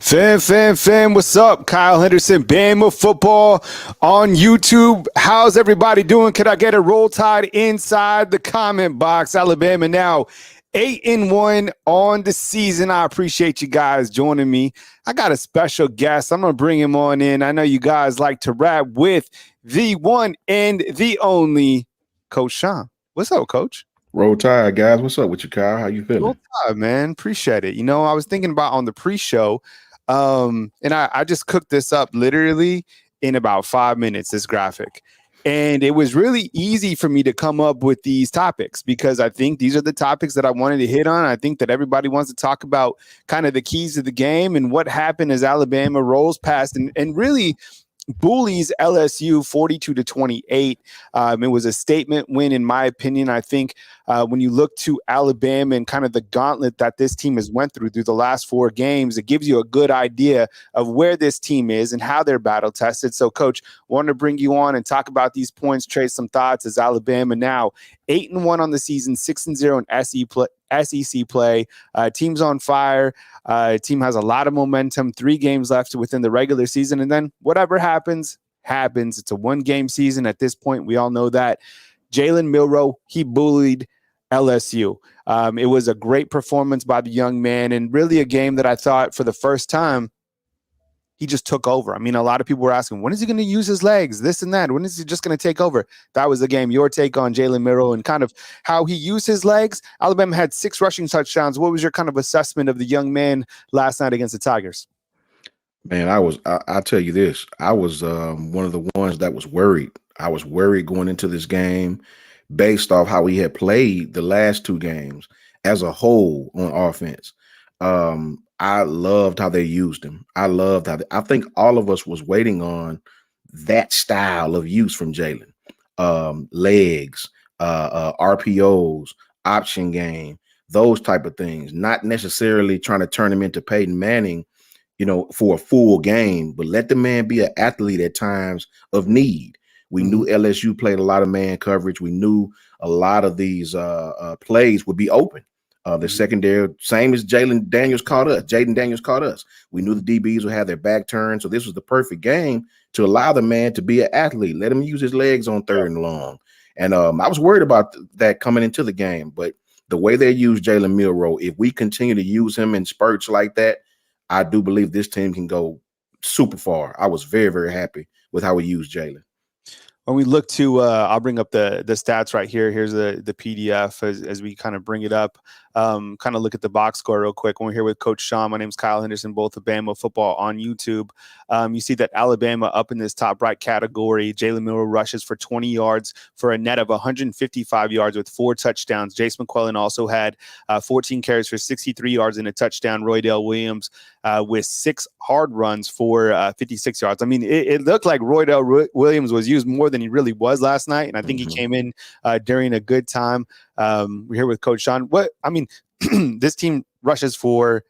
Fam, what's up? Kyle Henderson, Bama Football on YouTube. How's everybody doing? Could I get a roll tide inside the comment box? Alabama now 8-1 on the season. I appreciate you guys joining me. I got a special guest. I'm going to bring him on in. I know you guys like to rap with the one and the only Coach Sean. What's up, Coach? Roll Tide, guys. What's up with you, Kyle? How you feeling? Roll Tide, man. Appreciate it. You know, I was thinking about on the pre-show, and I just cooked this up literally in about 5 minutes, this graphic. And it was really easy for me to come up with these topics because I think these are the topics that I wanted to hit on. I think that everybody wants to talk about kind of the keys to the game and what happened as Alabama rolls past and really Bullies LSU 42-28. It was a statement win, in my opinion. I think when you look to Alabama and kind of the gauntlet that this team has went through the last 4 games, it gives you a good idea of where this team is and how they're battle tested. So, Coach, wanted to bring you on and talk about these points, trade some thoughts as Alabama now 8-1 on the season, 6-0 in SEC play. Team's on fire. Team has a lot of momentum. 3 games left within the regular season, and then whatever happens. It's a 1-game season at this point. We all know that. Jalen Milroe, he bullied LSU. It was a great performance by the young man, and really a game that I thought for the first time he just took over. I mean, a lot of people were asking, when is he going to use his legs, this and that? When is he just going to take over? That was the game. Your take on Jalen Milroe and kind of how he used his legs. Alabama had 6 rushing touchdowns. What was your kind of assessment of the young man last night against the Tigers? Man, I'll tell you this. I was one of the ones that was worried. I was worried going into this game based off how he had played the last 2 games as a whole on offense. I loved how they used him. I think all of us was waiting on that style of use from Jalen. Legs, RPOs, option game, those type of things. Not necessarily trying to turn him into Peyton Manning, for a full game, but let the man be an athlete at times of need. We knew LSU played a lot of man coverage. We knew a lot of these plays would be open. The secondary, same as Jaden Daniels caught us. We knew the DBs would have their back turned. So this was the perfect game to allow the man to be an athlete. Let him use his legs on 3rd and long. And I was worried about that coming into the game. But the way they use Jalen Milroe, if we continue to use him in spurts like that, I do believe this team can go super far. I was very, very happy with how we used Jalen. When we look to, I'll bring up the stats right here. Here's the PDF as we kind of bring it up. Kind of look at the box score real quick. When we're here with Coach Sean, my name's Kyle Henderson, both of Bama Football on YouTube. You see that Alabama up in this top right category. Jalen Milroe rushes for 20 yards for a net of 155 yards with 4 touchdowns. Jace McClellan also had 14 carries for 63 yards and a touchdown. Roydell Williams with 6 hard runs for 56 yards. I mean, it looked like Roydell Williams was used more than he really was last night, and I think he came in during a good time. We're here with Coach Sean. This team rushes for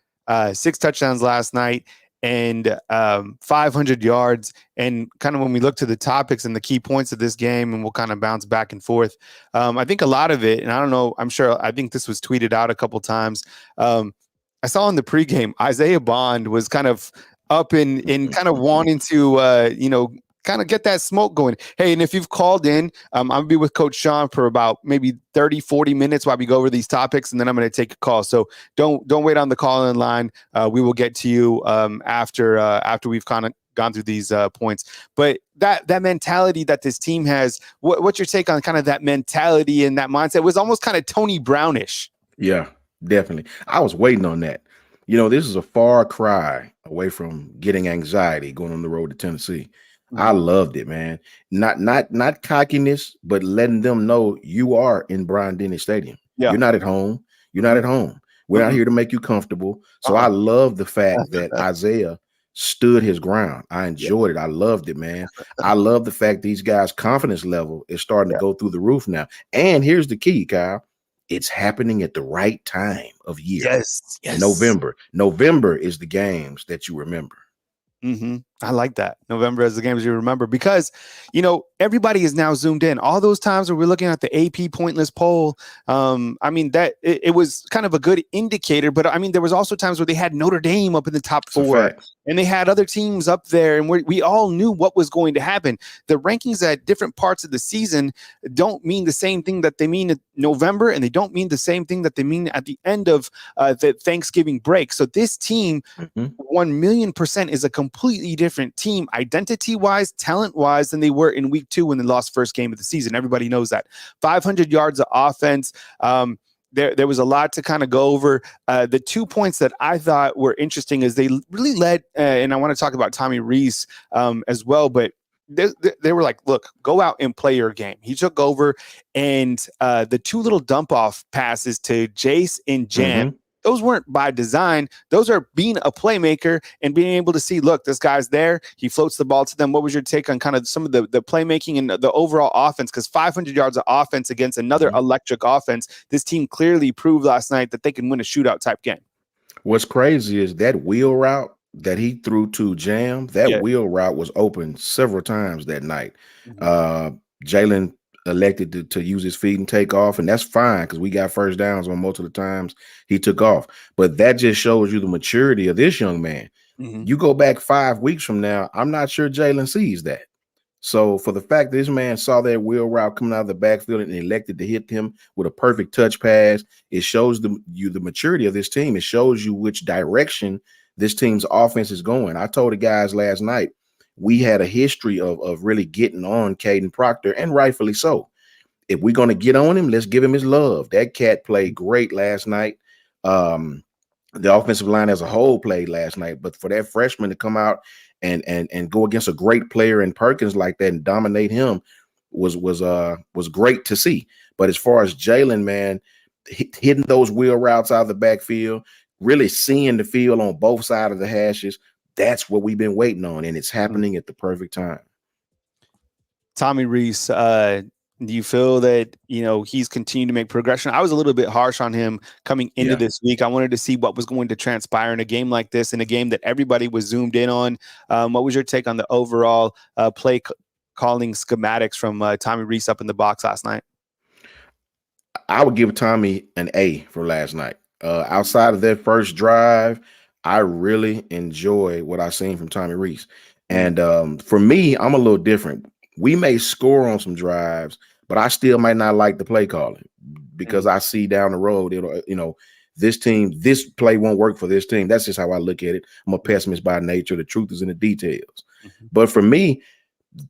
6 touchdowns last night and 500 yards. And kind of when we look to the topics and the key points of this game, and we'll kind of bounce back and forth. I think a lot of it, and I don't know, I think this was tweeted out a couple times. I saw in the pregame, Isaiah Bond was kind of up in kind of wanting to, kind of get that smoke going. Hey, and if you've called in, I'm going to be with Coach Sean for about maybe 30, 40 minutes while we go over these topics, and then I'm going to take a call. So don't wait on the call-in line. We will get to you after we've kind of gone through these points. But that mentality that this team has, what's your take on kind of that mentality and that mindset? It was almost kind of Tony Brownish. Yeah, definitely. I was waiting on that. This is a far cry away from getting anxiety going on the road to Tennessee. I loved it, man. Not cockiness, but letting them know you are in Bryant-Denny Stadium. Yeah. You're not at home. We're not here to make you comfortable. So I love the fact that Isaiah stood his ground. I enjoyed it. I loved it, man. I love the fact these guys' confidence level is starting to go through the roof now. And here's the key, Kyle. It's happening at the right time of year. Yes. November. November is the games that you remember. I like that. November as the games you remember, because, everybody is now zoomed in. All those times where we're looking at the AP pointless poll, I mean, that it was kind of a good indicator, but I mean, there was also times where they had Notre Dame up in the top It's a 4 fact. and they had other teams up there, and we all knew what was going to happen. The rankings at different parts of the season don't mean the same thing that they mean in November, and they don't mean the same thing that they mean at the end of the Thanksgiving break. So this team, Mhm. 1,000,000% is a completely different team, identity wise, talent wise, than they were in week 2 when they lost first game of the season. Everybody knows that. 500 yards of offense. There was a lot to kind of go over. The 2 points that I thought were interesting is they really led, and I want to talk about Tommy Rees as well, but they were like, look, go out and play your game. He took over, and the 2 little dump off passes to Jace and Jam, Mhm. those weren't by design. Those are being a playmaker and being able to see, look, this guy's there. He floats the ball to them. What was your take on kind of some of the playmaking and the overall offense? Because 500 yards of offense against another Mhm. electric offense, this team clearly proved last night that they can win a shootout type game. What's crazy is that wheel route that he threw to Jam, that Yeah. wheel route was open several times that night. Mhm. Uh, Jalen elected to use his feet and take off, and that's fine because we got first downs on most of the times he took off. But that just shows you the maturity of this young man. Mhm. You go back 5 weeks from now, I'm not sure Jalen sees that. So for the fact that this man saw that wheel route coming out of the backfield and elected to hit him with a perfect touch pass, it shows the maturity of this team. It shows you which direction this team's offense is going. I told the guys last night we had a history of really getting on Caden Proctor, and rightfully so. If we're going to get on him, let's give him his love. That cat played great last night. Um, the offensive line as a whole played last night, but for that freshman to come out and go against a great player in Perkins like that and dominate him was great to see. But as far as Jalen, man, hitting those wheel routes out of the backfield, really seeing the field on both sides of the hashes, that's what we've been waiting on, and it's happening at the perfect time. Tommy Rees, do you feel that he's continued to make progression? I was a little bit harsh on him coming into Yeah. this week. I wanted to see what was going to transpire in a game like this, in a game that everybody was zoomed in on. What was your take on the overall play calling schematics from Tommy Rees up in the box last night? I would give Tommy an A for last night. Outside of that first drive, I really enjoy what I've seen from Tommy Rees. Mhm. And for me, I'm a little different. We may score on some drives, but I still might not like the play calling because Mhm. I see down the road, this team, this play won't work for this team. That's just how I look at it. I'm a pessimist by nature. The truth is in the details. Mhm. But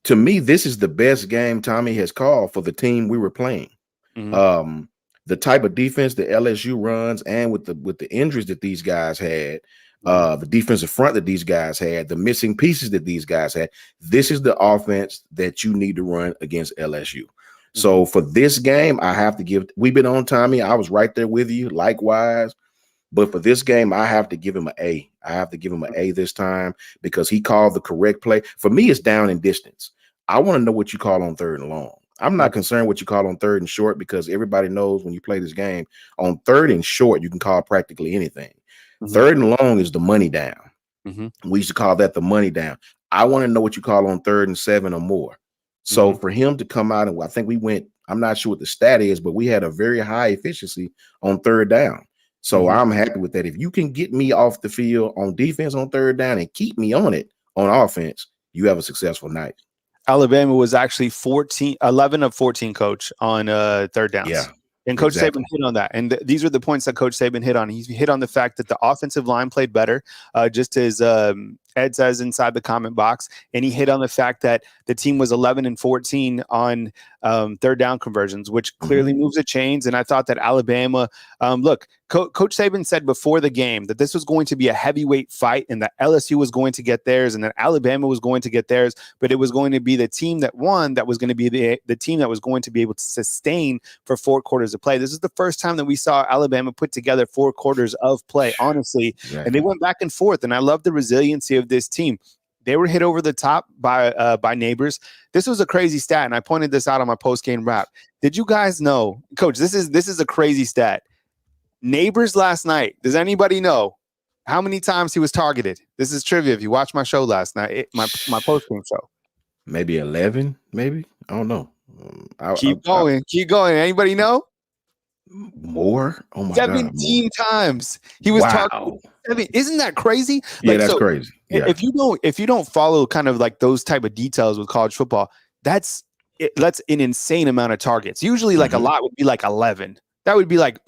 to me, this is the best game Tommy has called for the team we were playing. Mhm. um the type of defense that LSU runs, and with the injuries that these guys had, Mhm. the defensive front that these guys had, the missing pieces that these guys had, this is the offense that you need to run against LSU. Mhm. So for this game, I have to give, we've been on Tommy, I was right there with you likewise, but for this game, I have to give him an A. I have to give him an A this time because he called the correct play. For me, it's down and distance. I want to know what you call on third and long. I'm Mhm. not concerned what you call on third and short because everybody knows when you play this game, on third and short, you can call practically anything. Mhm. Third and long is the money down. Mhm. We used to call that the money down. I want to know what you call on third and 7 or more. So Mhm. for him to come out, and I think we went, I'm not sure what the stat is, but we had a very high efficiency on third down. So Mhm. I'm happy with that. If you can get me off the field on defense on third down and keep me on it on offense, you have a successful night. Alabama was actually 11 of 14, coach, on third downs. Yeah, And Coach Saban exactly. hit on that. And these are the points that Coach Saban hit on. He hit on the fact that the offensive line played better, just as Ed says inside the comment box. And he hit on the fact that the team was 11 and 14 on third down conversions, which Mhm. clearly moves the chains. And I thought that Alabama, look, Coach Saban said before the game that this was going to be a heavyweight fight and that LSU was going to get theirs and that Alabama was going to get theirs, but it was going to be the team that won that was going to be the team that was going to be able to sustain for 4 quarters of play. This is the first time that we saw Alabama put together 4 quarters of play, honestly, and they Exactly. went back and forth, and I love the resiliency of this team. They were hit over the top by Neighbors. This was a crazy stat, and I pointed this out on my post-game wrap. Did you guys know, Coach, this is a crazy stat. Neighbors last night, does anybody know, How many times he was targeted? This is trivia. If you watched my show last night, my post game show. Maybe 11, maybe. I don't know. Keep going. Keep going. Anybody know? More? Oh my God. 17 times he was targeted. I mean, isn't that crazy? Yeah, that's crazy. Yeah. If you don't follow kind of like those type of details with college football, that's an insane amount of targets. Usually like a lot would be like 11. That would be like,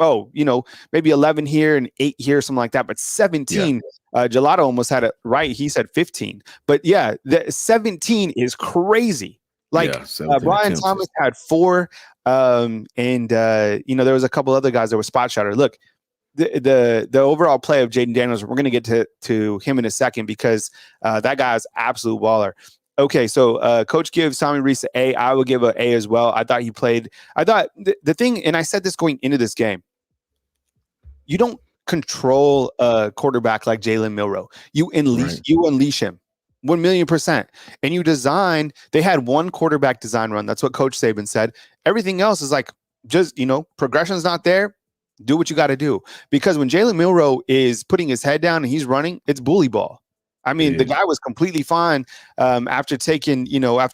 maybe 11 here and 8 here, something like that. But 17, Gelato almost had it right. He said 15. But yeah, the 17 is crazy. Like Brian Thomas had 4. There was a couple other guys that were spot shotter. Look, the overall play of Jaden Daniels, we're going to get to him in a second because that guy is absolute baller. Okay, so Coach gives Tommy Reese an A. I will give an A as well. I thought he played. I thought the thing, and I said this going into this game, you don't control a quarterback like Jalen Milroe. You unleash him 1,000,000%. And you design. They had one quarterback design run. That's what Coach Saban said. Everything else is like just progression's not there. Do what you got to do, because when Jalen Milroe is putting his head down and he's running, it's bully ball. I mean, the guy was completely fine after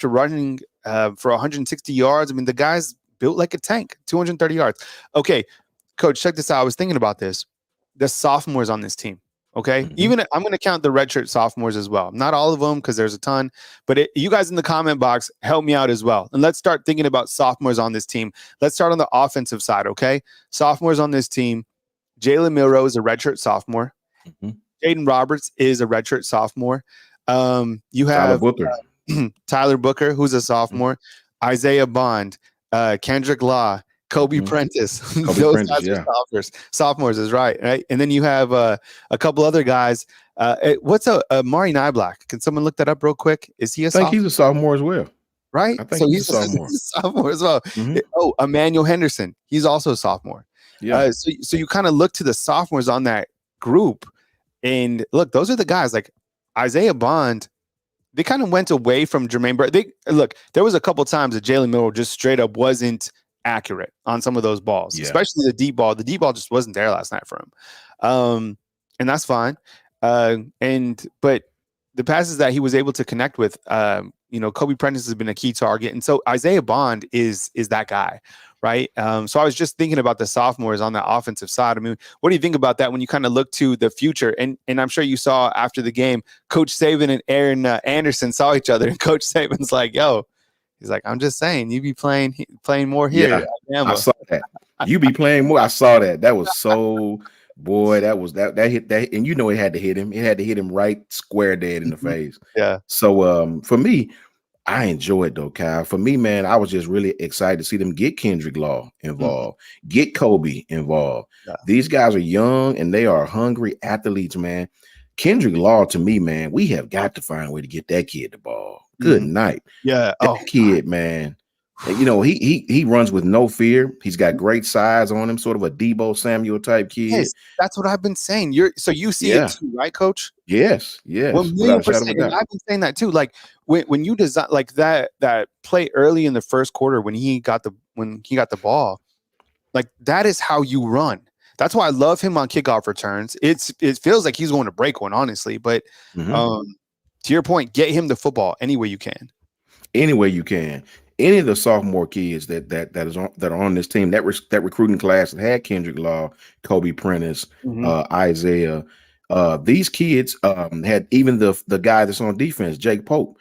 running for 160 yards. I mean, the guy's built like a tank, 230 yards. Okay, Coach, check this out. I was thinking about this. The sophomores on this team, okay? Even I'm going to count the redshirt sophomores as well. Not all of them because there's a ton. But you guys in the comment box, help me out as well. And let's start thinking about sophomores on this team. Let's start on the offensive side, okay? Sophomores on this team. Jalen Milroe is a redshirt sophomore. Jaden Roberts is a redshirt sophomore. You have Tyler Booker, who's a sophomore. Isaiah Bond, Kendrick Law, Kobe Prentice. Those guys are sophomores is right? And then you have a couple other guys. What's Mari Nyblack? Can someone look that up real quick? Is he a sophomore? I think he's a sophomore as well. Right? I think he's a sophomore. He's a sophomore as well. Oh, Emmanuel Henderson. He's also a sophomore. Yeah. So you kind of look to the sophomores on that group. And look, those are the guys like Isaiah Bond. They kind of went away from Jermaine Burton. There was a couple times that Jalen Milroe just straight up wasn't accurate on some of those balls, especially the deep ball. The deep ball just wasn't there last night for him. And that's fine. But the passes that he was able to connect with, Kobe Prentice has been a key target. And so Isaiah Bond is that guy. Right. So I was just thinking about the sophomores on the offensive side. I mean, what do you think about that when you kind of look to the future? And I'm sure you saw after the game, Coach Saban and Aaron Anderson saw each other, and Coach Saban's like, he's like, I'm just saying, you be playing more here. Yeah, I saw that. You be playing more. I saw that. That was so, boy, that hit that. And it had to hit him. It had to hit him right square dead in the face. Yeah. So for me, I enjoy it though, Kyle. For me, man, I was just really excited to see them get Kendrick Law involved, get Kobe involved. Yeah. These guys are young and they are hungry athletes, man. Kendrick Law, to me, man, we have got to find a way to get that kid the ball. Good night. Yeah. That kid, man. And, he runs with no fear. He's got great size on him, sort of a Debo Samuel type kid. Yes, that's what I've been saying. You see it too, right, Coach? Yes. 1,000,000%. And I've been saying that too. Like when you design like that play early in the first quarter when he got the ball, like that is how you run. That's why I love him on kickoff returns. It feels like he's going to break one, honestly. But to your point, get him the football any way you can. Any way you can. Any of the sophomore kids that are on this team, that recruiting class that had Kendrick Law, Kobe Prentice, Isaiah, these kids had even the guy that's on defense, Jake Pope.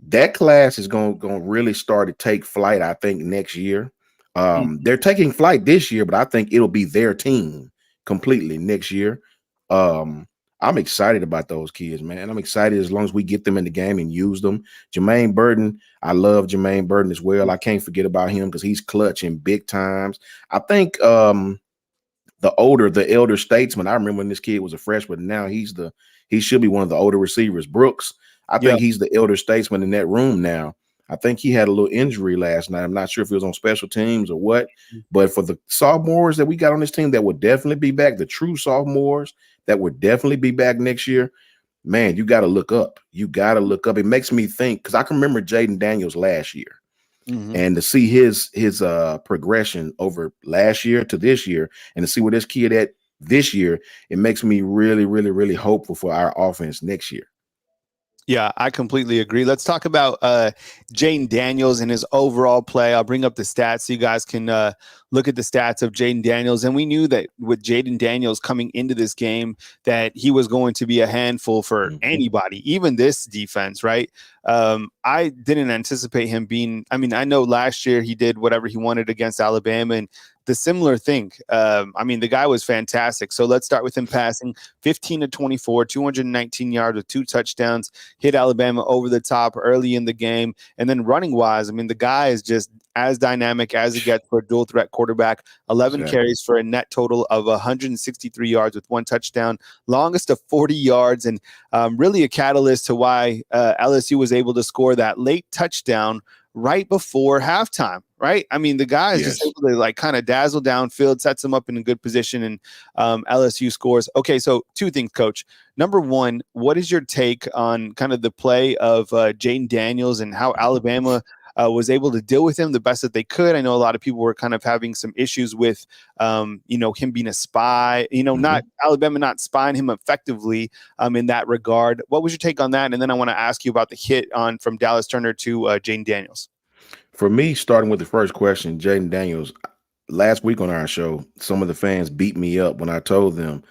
That class is going to really start to take flight, I think, next year. They're taking flight this year, but I think it'll be their team completely next year. I'm excited about those kids, man. I'm excited as long as we get them in the game and use them. Jermaine Burton, I love Jermaine Burton as well. I can't forget about him because he's clutch in big times. I think the elder statesman, I remember when this kid was a freshman. Now he should be one of the older receivers. Brooks, I think he's the elder statesman in that room now. I think he had a little injury last night. I'm not sure if he was on special teams or what, but for the sophomores that we got on this team that will definitely be back, the true sophomores that would definitely be back next year, man, you got to look up. You got to look up. It makes me think, because I can remember Jaden Daniels last year, and to see his progression over last year to this year, and to see where this kid at this year, it makes me really, really, really hopeful for our offense next year. Yeah, I completely agree. Let's talk about Jaden Daniels and his overall play. I'll bring up the stats so you guys can look at the stats of Jaden Daniels. And we knew that with Jaden Daniels coming into this game that he was going to be a handful for anybody, even this defense, right? I didn't anticipate him being – I mean, I know last year he did whatever he wanted against Alabama, and the similar thing. I mean, the guy was fantastic. So let's start with him passing 15 to 24, 219 yards with 2 touchdowns, hit Alabama over the top early in the game. And then running wise, I mean, the guy is just as dynamic as it gets for a dual threat quarterback. 11 carries for a net total of 163 yards with 1 touchdown, longest of 40 yards, and really a catalyst to why LSU was able to score that late touchdown right before halftime, right? I mean, the guy is just able to like kind of dazzle downfield, sets him up in a good position, and LSU scores. Okay, so 2 things, Coach. Number 1, what is your take on kind of the play of Jaden Daniels and how Alabama was able to deal with him the best that they could? I know a lot of people were kind of having some issues with, him being a spy, not Alabama not spying him effectively in that regard. What was your take on that? And then I want to ask you about the hit from Dallas Turner to Jaden Daniels. For me, starting with the first question, Jaden Daniels, last week on our show, some of the fans beat me up when I told them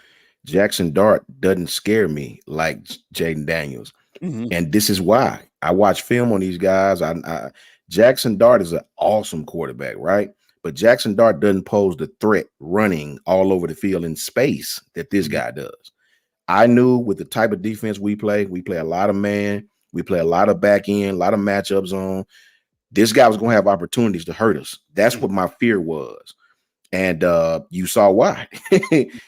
Jackson Dart doesn't scare me like Jaden Daniels. And this is why. I watch film on these guys. Jackson Dart is an awesome quarterback, right? But Jackson Dart doesn't pose the threat running all over the field in space that this guy does. I knew with the type of defense we play a lot of man, we play a lot of back end, a lot of matchup zone. This guy was going to have opportunities to hurt us. That's what my fear was. And you saw why.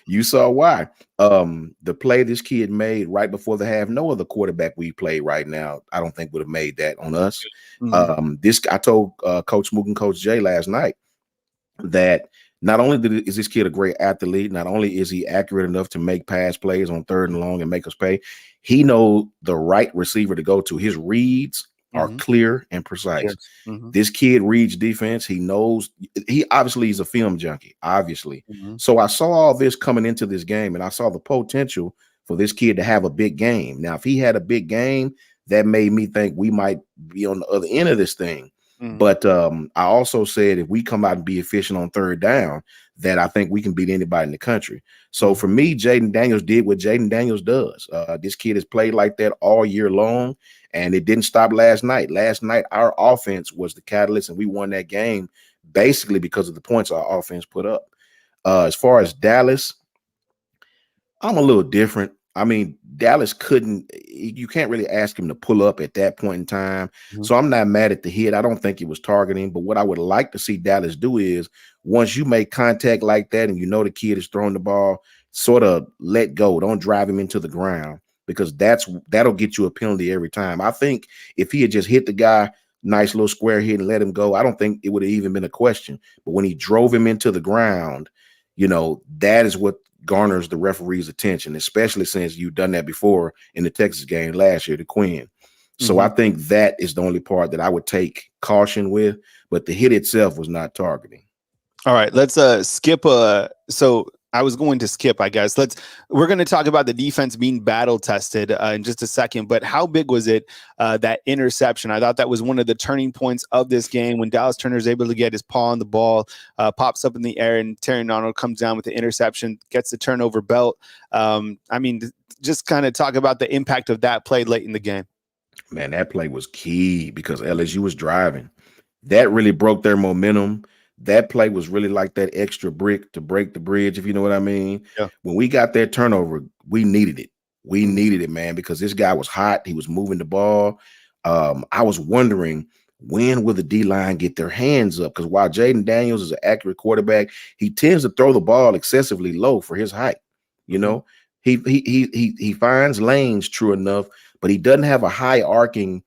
You saw why. The play this kid made right before the half, no other quarterback we play right now, I don't think would have made that on us. I told Coach Mook and Coach Jay last night that not only is this kid a great athlete, not only is he accurate enough to make pass plays on 3rd and long and make us pay, he knows the right receiver to go to. His reads are clear and precise. This kid reads defense. He knows he obviously is a film junkie, obviously. So I saw all this coming into this game, and I saw the potential for this kid to have a big game. Now, if he had a big game, that made me think we might be on the other end of this thing. But I also said if we come out and be efficient on 3rd down, that I think we can beat anybody in the country. So for me, Jaden Daniels did what Jaden Daniels does. This kid has played like that all year long, and it didn't stop last night. Last night, our offense was the catalyst, and we won that game basically because of the points our offense put up. As far as Dallas, I'm a little different. I mean, Dallas you can't really ask him to pull up at that point in time. So I'm not mad at the hit. I don't think it was targeting. But what I would like to see Dallas do is once you make contact like that and you know the kid is throwing the ball, sort of let go. Don't drive him into the ground because that'll get you a penalty every time. I think if he had just hit the guy, nice little square hit and let him go, I don't think it would have even been a question. But when he drove him into the ground, that is what garners the referee's attention, especially since you've done that before in the Texas game last year, the Quinn. So I think that is the only part that I would take caution with, but the hit itself was not targeting. All right, let's skip. So I was going to skip, I guess. We're going to talk about the defense being battle tested in just a second. But how big was it, that interception? I thought that was one of the turning points of this game when Dallas Turner is able to get his paw on the ball, pops up in the air, and Terry Arnold comes down with the interception, gets the turnover belt. I mean, just kind of talk about the impact of that play late in the game. Man, that play was key because LSU was driving. That really broke their momentum. That play was really like that extra brick to break the bridge, if you know what I mean. Yeah. When we got that turnover, we needed it. We needed it, man, because this guy was hot. He was moving the ball. I was wondering, when will the D-line get their hands up? Because while Jaden Daniels is an accurate quarterback, he tends to throw the ball excessively low for his height. He finds lanes, true enough, but he doesn't have a high arcing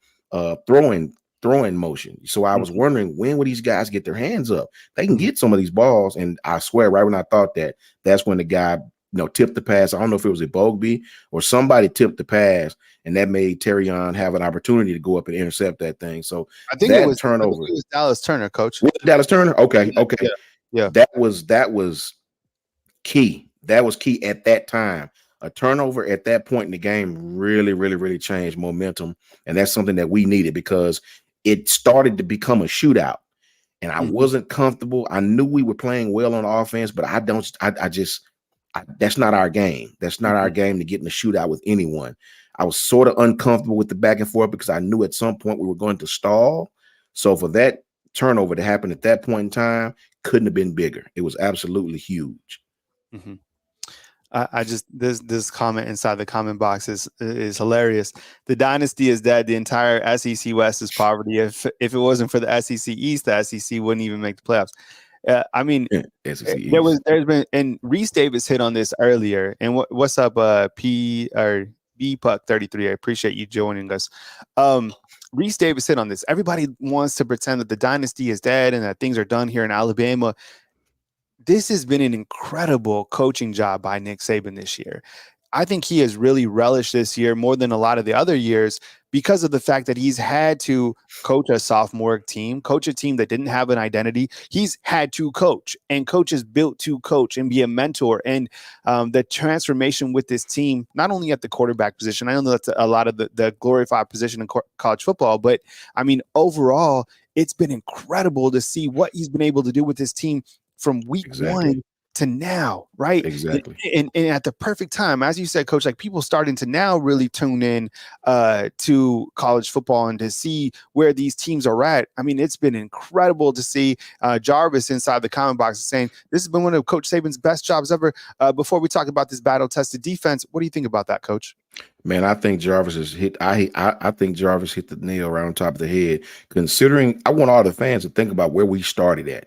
throwing motion. So I was wondering, when would these guys get their hands up? They can get some of these balls, and I swear, right when I thought that, that's when the guy tipped the pass. I don't know if it was a Bogby or somebody tipped the pass, and that made Terrion have an opportunity to go up and intercept that thing. So I think it was Dallas Turner, Coach. Dallas Turner. Okay. Yeah. That was key. That was key at that time. A turnover at that point in the game really, really, really changed momentum. And that's something that we needed because it started to become a shootout. And I Mhm. wasn't comfortable. I knew we were playing well on offense, but that's not our game. That's not our Mhm. game to get in a shootout with anyone. I was sort of uncomfortable with the back and forth because I knew at some point we were going to stall. So for that turnover to happen at that point in time, couldn't have been bigger. It was absolutely huge. Mhm. I just this comment inside the comment box is hilarious. The dynasty is dead. The entire SEC West is poverty. If it wasn't for the SEC East, the SEC wouldn't even make the playoffs. I mean, SEC East. there's been, and Reese Davis hit on this earlier. And what's up, P or B Puck 33? I appreciate you joining us. Reese Davis hit on this. Everybody wants to pretend that the dynasty is dead and that things are done here in Alabama. This has been an incredible coaching job by Nick Saban this year. I think he has really relished this year more than a lot of the other years because of the fact that he's had to coach a sophomore team, coach a team that didn't have an identity. He's had to coach, and coaches built to coach and be a mentor. And the transformation with this team, not only at the quarterback position, I know that's a lot of the glorified position in college football, but I mean, overall, it's been incredible to see what he's been able to do with this team from week Exactly. one to now, right? Exactly. And at the perfect time, as you said, Coach, like people starting to now really tune in to college football and to see where these teams are at. I mean, it's been incredible to see. Jarvis inside the comment box is saying this has been one of Coach Saban's best jobs ever. Before we talk about this battle-tested defense, what do you think about that, Coach? Man, I think Jarvis has hit. I think Jarvis hit the nail right on top of the head. Considering, I want all the fans to think about where we started at.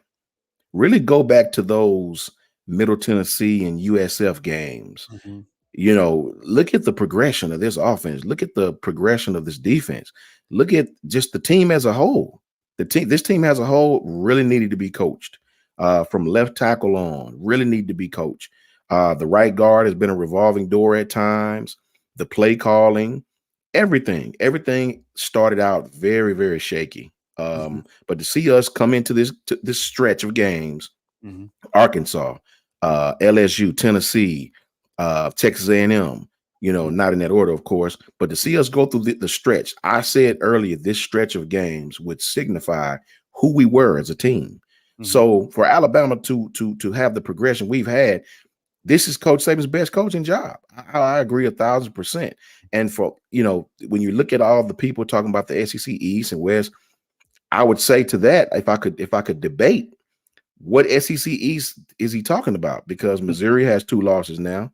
Really go back to those Middle Tennessee and USF games. Mm-hmm. Look at the progression of this offense. Look at the progression of this defense. Look at just the team as a whole. This team as a whole really needed to be coached. From left tackle on, really need to be coached. The right guard has been a revolving door at times. The play calling, everything started out very, very shaky. Mm-hmm. But to see us come into this stretch of games, Mm-hmm. Arkansas, LSU, Tennessee, Texas A&M, not in that order, of course, but to see us go through the stretch, I said earlier, this stretch of games would signify who we were as a team. Mm-hmm. So for Alabama to have the progression we've had, this is Coach Saban's best coaching job. I agree 1,000%. And for, when you look at all the people talking about the SEC East and West, I would say to that, if I could debate, what SEC East is he talking about? Because Missouri has 2 losses now.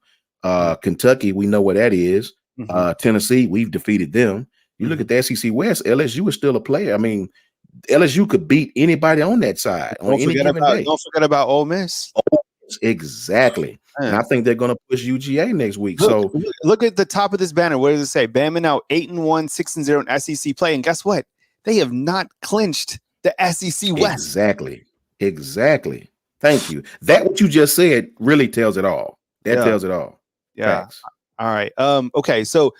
Kentucky, we know what that is. Mm-hmm. Tennessee, we've defeated them. You look at the SEC West, LSU is still a player. I mean, LSU could beat anybody on that side on any given day. Don't forget about Ole Miss. Exactly. Man. And I think they're going to push UGA next week. Look at the top of this banner. What does it say? Bama now 8-1, 6-0 in SEC play. And guess what? They have not clinched the SEC West. Exactly. Thank you. That what you just said really tells it all. That tells it all. Yeah. Thanks. All right. Okay. So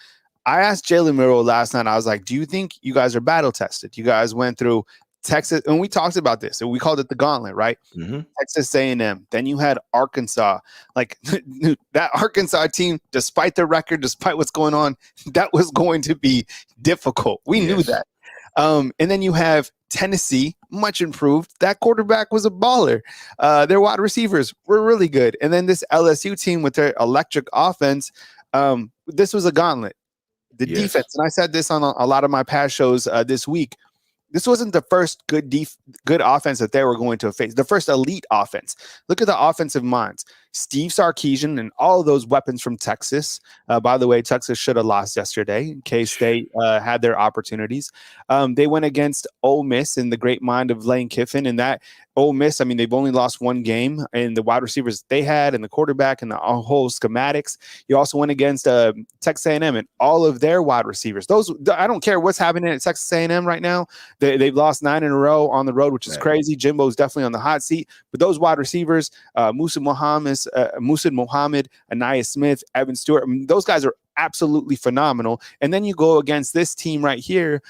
I asked Jalen Milroe last night. I was like, do you think you guys are battle tested? You guys went through Texas, and we talked about this, and we called it the gauntlet, right? Mm-hmm. Texas A&M. Then you had Arkansas. Like that Arkansas team, despite the record, despite what's going on, that was going to be difficult. We knew that. And then you have Tennessee, much improved. That quarterback was a baller. Their wide receivers were really good. And then this LSU team with their electric offense, this was a gauntlet. The defense, and I said this on a lot of my past shows this week, this wasn't the first good offense that they were going to face. The first elite offense. Look at the offensive minds. Steve Sarkisian and all of those weapons from Texas. By the way, Texas should have lost yesterday. K-State had their opportunities. They went against Ole Miss in the great mind of Lane Kiffin. And that Ole Miss, I mean, they've only lost one game. And the wide receivers they had and the quarterback and the whole schematics. You also went against Texas A&M and all of their wide receivers. Those, I don't care what's happening at Texas A&M right now. They've lost 9 in a row on the road, which is crazy. Jimbo's definitely on the hot seat. But those wide receivers, Musa Muhammad, Anaya Smith, Evan Stewart, I mean, those guys are absolutely phenomenal. And then you go against this team right here.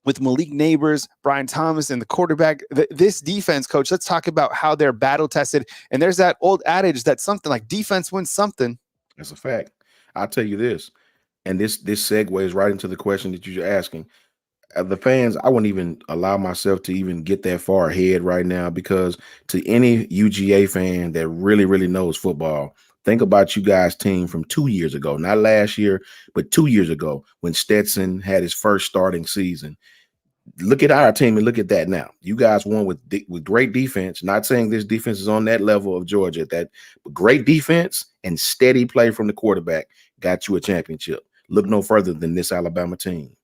with Malik Neighbors, Brian Thomas, and the quarterback. This defense, coach, let's talk about how they're battle tested. And there's that old adage that something like defense wins something. That's a fact. I'll tell you this, and this segues right into the question that you're asking. The fans, I wouldn't even allow myself to even get that far ahead right now, because to any UGA fan that really, really knows football, think about you guys' team from 2 years ago, not last year, but 2 years ago when Stetson had his first starting season. Look at our team and look at that now. You guys won with great defense. Not saying this defense is on that level of Georgia, but great defense and steady play from the quarterback got you a championship. Look no further than this Alabama team.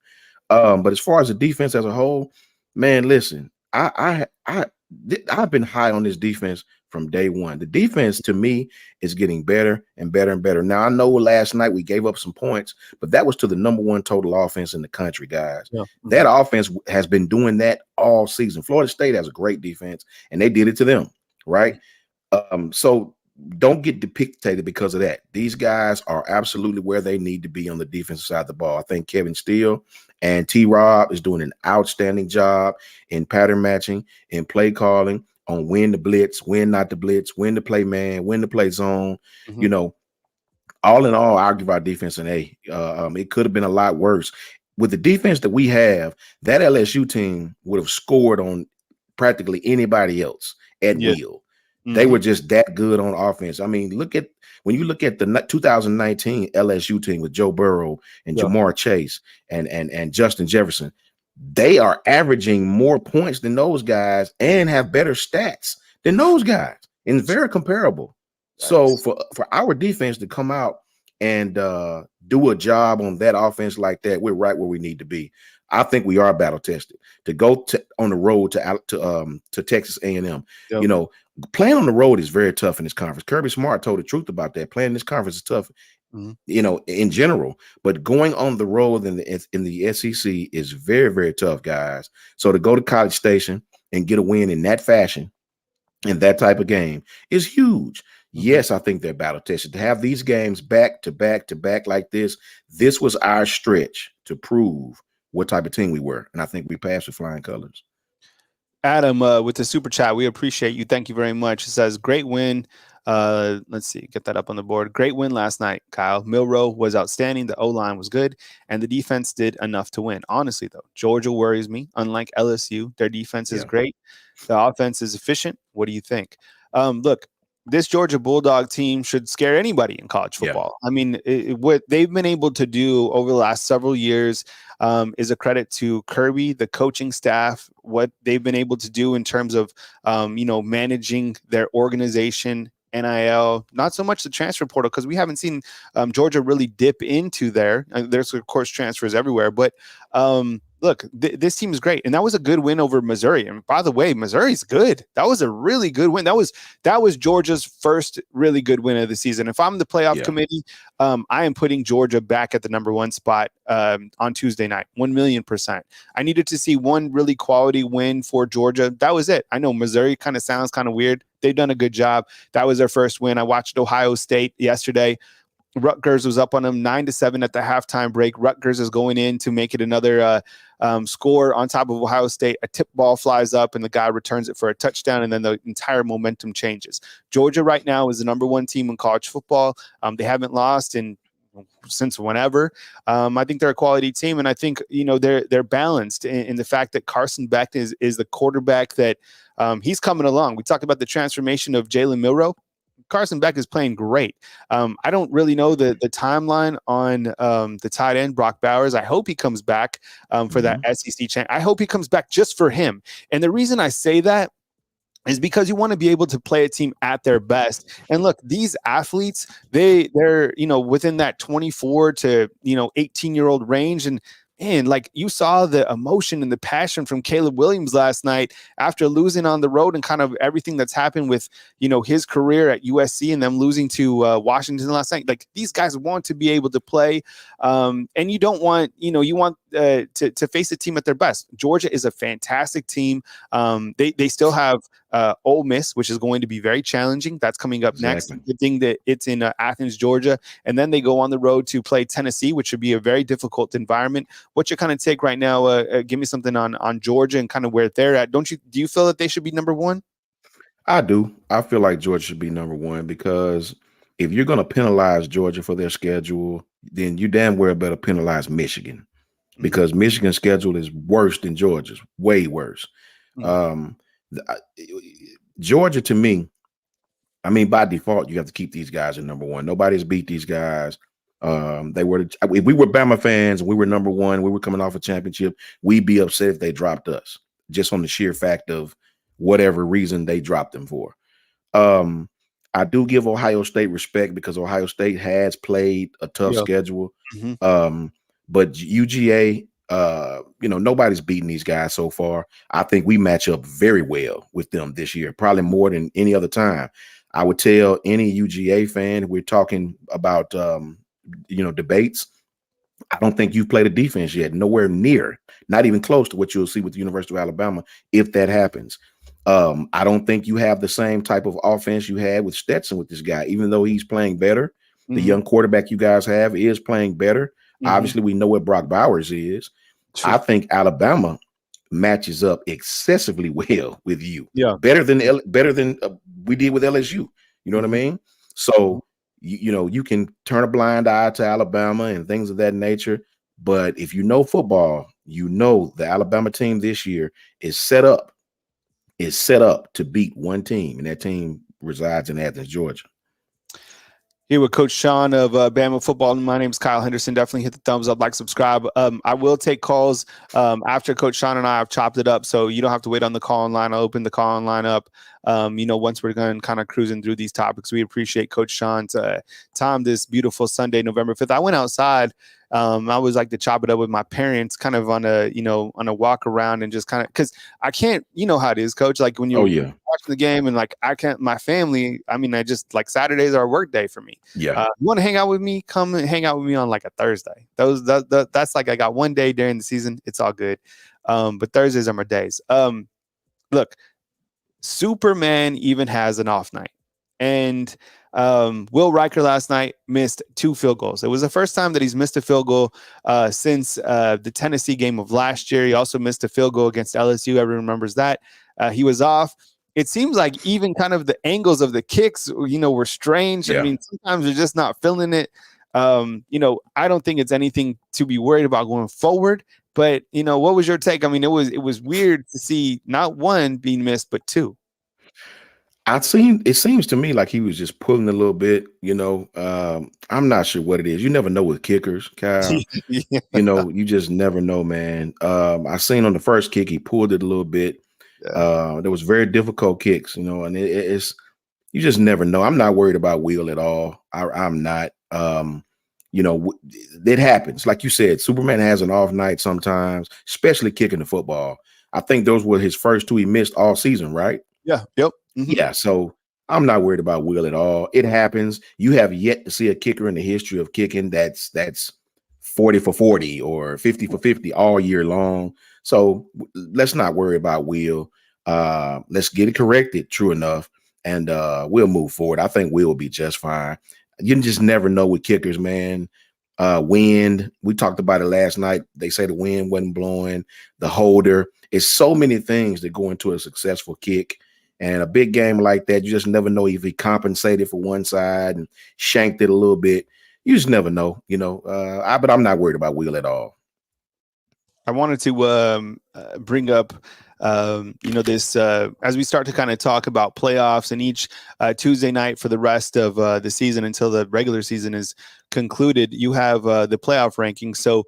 But as far as the defense as a whole, man, listen, I've been high on this defense from day one. The defense to me is getting better and better and better. Now, I know last night we gave up some points, but that was to the #1 total offense in the country, guys. Yeah. That offense has been doing that all season. Florida State has a great defense, and they did it to them, right? So don't get depicted because of that. These guys are absolutely where they need to be on the defensive side of the ball. I think Kevin Steele and T-Rob is doing an outstanding job in pattern matching, in play calling, on when to blitz, when not to blitz, when to play man, when to play zone. Mm-hmm. You know, all in all, I'll give our defense an A. It could have been a lot worse. With the defense that we have, that LSU team would have scored on practically anybody else at will. They were just that good on offense. I mean, when you look at the 2019 LSU team with Joe Burrow and Jamar Chase and Justin Jefferson, they are averaging more points than those guys and have better stats than those guys, and very comparable. So for our defense to come out and do a job on that offense like that, we're right where we need to be. I think we are battle tested to go on the road to Texas A&M. You know, playing on the road is very tough in this conference. Kirby Smart told the truth about that. Playing this conference is tough, you know, in general. But going on the road in the SEC is very, very tough, guys. So to go to College Station and get a win in that fashion, in that type of game, is huge. Yes, I think they're battle tested. To have these games back to back to back like this was our stretch to prove what type of team we were. And I think we passed with flying colors. Adam, with the super chat, we appreciate you. Thank you very much. It says, great win. Let's see, get that up on the board. Great win last night, Kyle. Milroe was outstanding. The O-line was good, and the defense did enough to win. Honestly, though, Georgia worries me. Unlike LSU, their defense is great. The offense is efficient. What do you think? Look, this Georgia Bulldog team should scare anybody in college football. I mean, what they've been able to do over the last several years is a credit to Kirby, the coaching staff, what they've been able to do in terms of, managing their organization, NIL, not so much the transfer portal, because we haven't seen Georgia really dip into there. There's, of course, transfers everywhere, but look, this team is great, and that was a good win over Missouri. And by the way, Missouri's good. That was a really good win. That was Georgia's first really good win of the season. If I'm the playoff committee, I am putting Georgia back at the #1 spot on Tuesday night, 1,000,000%. I needed to see one really quality win for Georgia. That was it. I know Missouri kind of sounds kind of weird. They've done a good job. That was their first win. I watched Ohio State yesterday. Rutgers was up on them 9-7 at the halftime break. Rutgers is going in to make it another score on top of Ohio State. A tip ball flies up and the guy returns it for a touchdown, and then the entire momentum changes. Georgia right now is the #1 team in college football. They haven't lost since whenever. I think they're a quality team, and I think they're balanced in the fact that Carson Beck is the quarterback that he's coming along. We talked about the transformation of Jalen Milroe. Carson Beck is playing great. I don't really know the timeline on the tight end, Brock Bowers. I hope he comes back for that SEC I hope he comes back just for him. And the reason I say that is because you want to be able to play a team at their best. And look, these athletes, they're within that 24 to 18-year-old range, and like you saw the emotion and the passion from Caleb Williams last night after losing on the road and kind of everything that's happened with, his career at USC and them losing to Washington last night. Like, these guys want to be able to play. And you don't want, you want to face a team at their best. Georgia is a fantastic team. They still have Ole Miss, which is going to be very challenging. That's coming up next. Exactly. Good thing that it's in Athens, Georgia. And then they go on the road to play Tennessee, which would be a very difficult environment. What's your kind of take right now? Give me something on Georgia and kind of where they're at. Do you feel that they should be number one? I do. I feel like Georgia should be number one because if you're going to penalize Georgia for their schedule, then you damn well better penalize Michigan Mhm. because Michigan's schedule is worse than Georgia's, way worse. Mhm. Um, Georgia, to me, I mean, by default, you have to keep these guys at number one. Nobody's beat these guys. They were. If we were Bama fans and we were number one, we were coming off a championship, we'd be upset if they dropped us, just on the sheer fact of whatever reason they dropped them for. Um, I do give Ohio State respect because Ohio State has played a tough Yeah. schedule. Mhm. But UGA, nobody's beaten these guys so far. I think we match up very well with them this year, probably more than any other time. I would tell any UGA fan, we're talking about, debates. I don't think you've played a defense yet, nowhere near, not even close to what you'll see with the University of Alabama if that happens. I don't think you have the same type of offense you had with Stetson with this guy, even though he's playing better. The Mhm. young quarterback you guys have is playing better. Mhm. Obviously, we know what Brock Bowers is. True. I think Alabama matches up excessively well with you, Yeah. better than we did with LSU. You know what I Mhm. mean? Mhm. So you can turn a blind eye to Alabama and things of that nature. But if you know football, you know the Alabama team this year is set up to beat one team, and that team resides in Athens, Georgia. Here with Coach Sean of Bama Football. My name is Kyle Henderson. Definitely hit the thumbs up, like, subscribe. I will take calls after Coach Sean and I have chopped it up, so you don't have to wait on the call line. I'll open the call line up. Once we're going kind of cruising through these topics, we appreciate Coach Sean's time this beautiful Sunday, November 5th. I went outside. I always like to chop it up with my parents, kind of on a walk around and just kind of because I can't, you know how it is, Coach. Like when Oh you're yeah, watching the game and like I can't, my family. I mean, I just like Saturdays are a work day for me. yeah. You want to hang out with me? Come and hang out with me on like a Thursday. That's like I got one day during the season. It's all good. But Thursdays are my days. Look, Superman even has an off night. And Will Riker last night missed 2 field goals. It was the first time that he's missed a field goal since the Tennessee game of last year. He also missed a field goal against LSU. Everyone remembers that. He was off. It seems like even kind of the angles of the kicks, were strange. I Yeah. mean, sometimes they're just not feeling it. I don't think it's anything to be worried about going forward. But what was your take? I mean, it was weird to see not one being missed, but 2. It seems to me like he was just pulling a little bit. I'm not sure what it is. You never know with kickers, Kyle. Yeah. You just never know, man. I seen on the first kick he pulled it a little bit. There was very difficult kicks, and it's you just never know. I'm not worried about Will at all. I'm not. It happens. Like you said, Superman has an off night sometimes, especially kicking the football. I think those were his first 2 he missed all season, right? Yeah. Yep. Mm-hmm. Yeah, so I'm not worried about Will at all. It happens. You have yet to see a kicker in the history of kicking that's 40 for 40 or 50 for 50 all year long. So let's not worry about Will. Let's get it corrected, true enough, and we'll move forward. I think Will will be just fine. You just never know with kickers, man. Wind. We talked about it last night. They say the wind wasn't blowing, the holder. It's so many things that go into a successful kick. And a big game like that, you just never know if he compensated for one side and shanked it a little bit. You just never know, but I'm not worried about Will at all. I wanted to bring up, this as we start to kind of talk about playoffs and each Tuesday night for the rest of the season until the regular season is concluded. You have the playoff rankings. So,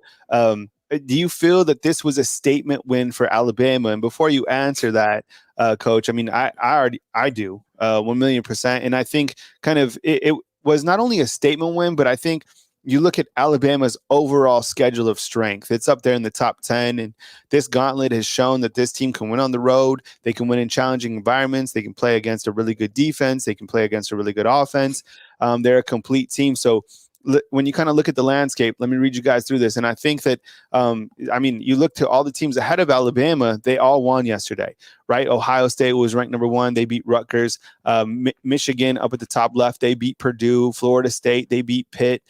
do you feel that this was a statement win for Alabama? And before you answer that, Coach, I mean, I do 1,000,000%, and I think kind of it was not only a statement win, but I think you look at Alabama's overall schedule of strength. It's up there in the top 10. And this gauntlet has shown that this team can win on the road. They can win in challenging environments. They can play against a really good defense. They can play against a really good offense. They're a complete team. So when you kind of look at the landscape, let me read you guys through this. And I think that, you look to all the teams ahead of Alabama, they all won yesterday. right? Ohio State was ranked number 1. They beat Rutgers. Michigan up at the top left, they beat Purdue. Florida State, they beat Pitt.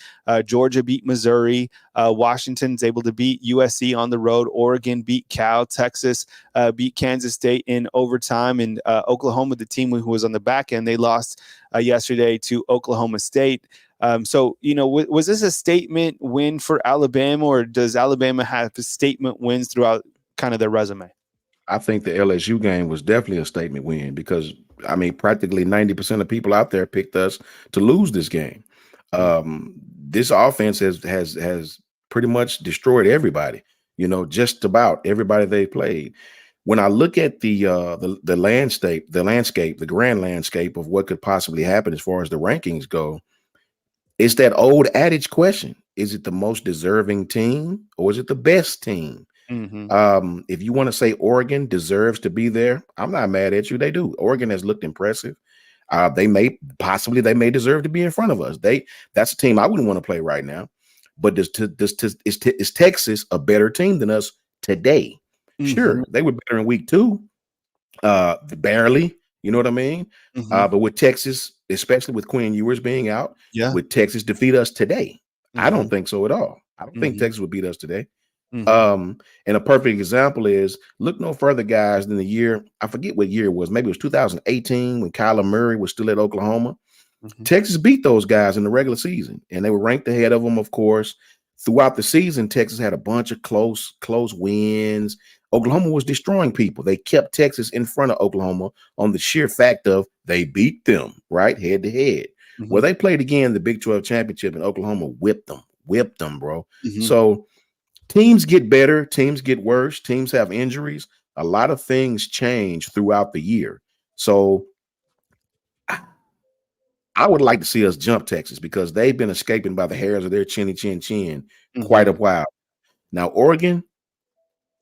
Georgia beat Missouri. Washington's able to beat USC on the road. Oregon beat Cal. Texas beat Kansas State in overtime. And Oklahoma, the team who was on the back end, they lost yesterday to Oklahoma State. So, was this a statement win for Alabama, or does Alabama have statement wins throughout kind of their resume? I think the LSU game was definitely a statement win because, I mean, practically 90% of people out there picked us to lose this game. This offense has pretty much destroyed everybody, just about everybody they played. When I look at the landscape, the grand landscape of what could possibly happen as far as the rankings go, it's that old adage question. Is it the most deserving team or is it the best team? If you want to say Oregon deserves to be there, I'm not mad at you. They do. Oregon has looked impressive. They may deserve to be in front of us. That's a team I wouldn't want to play right now. But is Texas a better team than us today? Sure, they were better in week 2, barely. You know what I mean? But with Texas, especially with Quinn Ewers being out, would Texas defeat us today? I don't think so at all. I don't think Texas would beat us today. And a perfect example is look no further, guys, than the year. I forget what year it was. Maybe it was 2018 when Kyler Murray was still at Oklahoma. Texas beat those guys in the regular season, and they were ranked ahead of them, of course. Throughout the season, Texas had a bunch of close wins. Oklahoma was destroying people. They kept Texas in front of Oklahoma on the sheer fact of they beat them, right, head to head. Well, they played again the Big 12 championship, and Oklahoma whipped them, bro. So teams get better, teams get worse, teams have injuries. A lot of things change throughout the year. So I would like to see us jump Texas because they've been escaping by the hairs of their chin quite a while. Now, Oregon,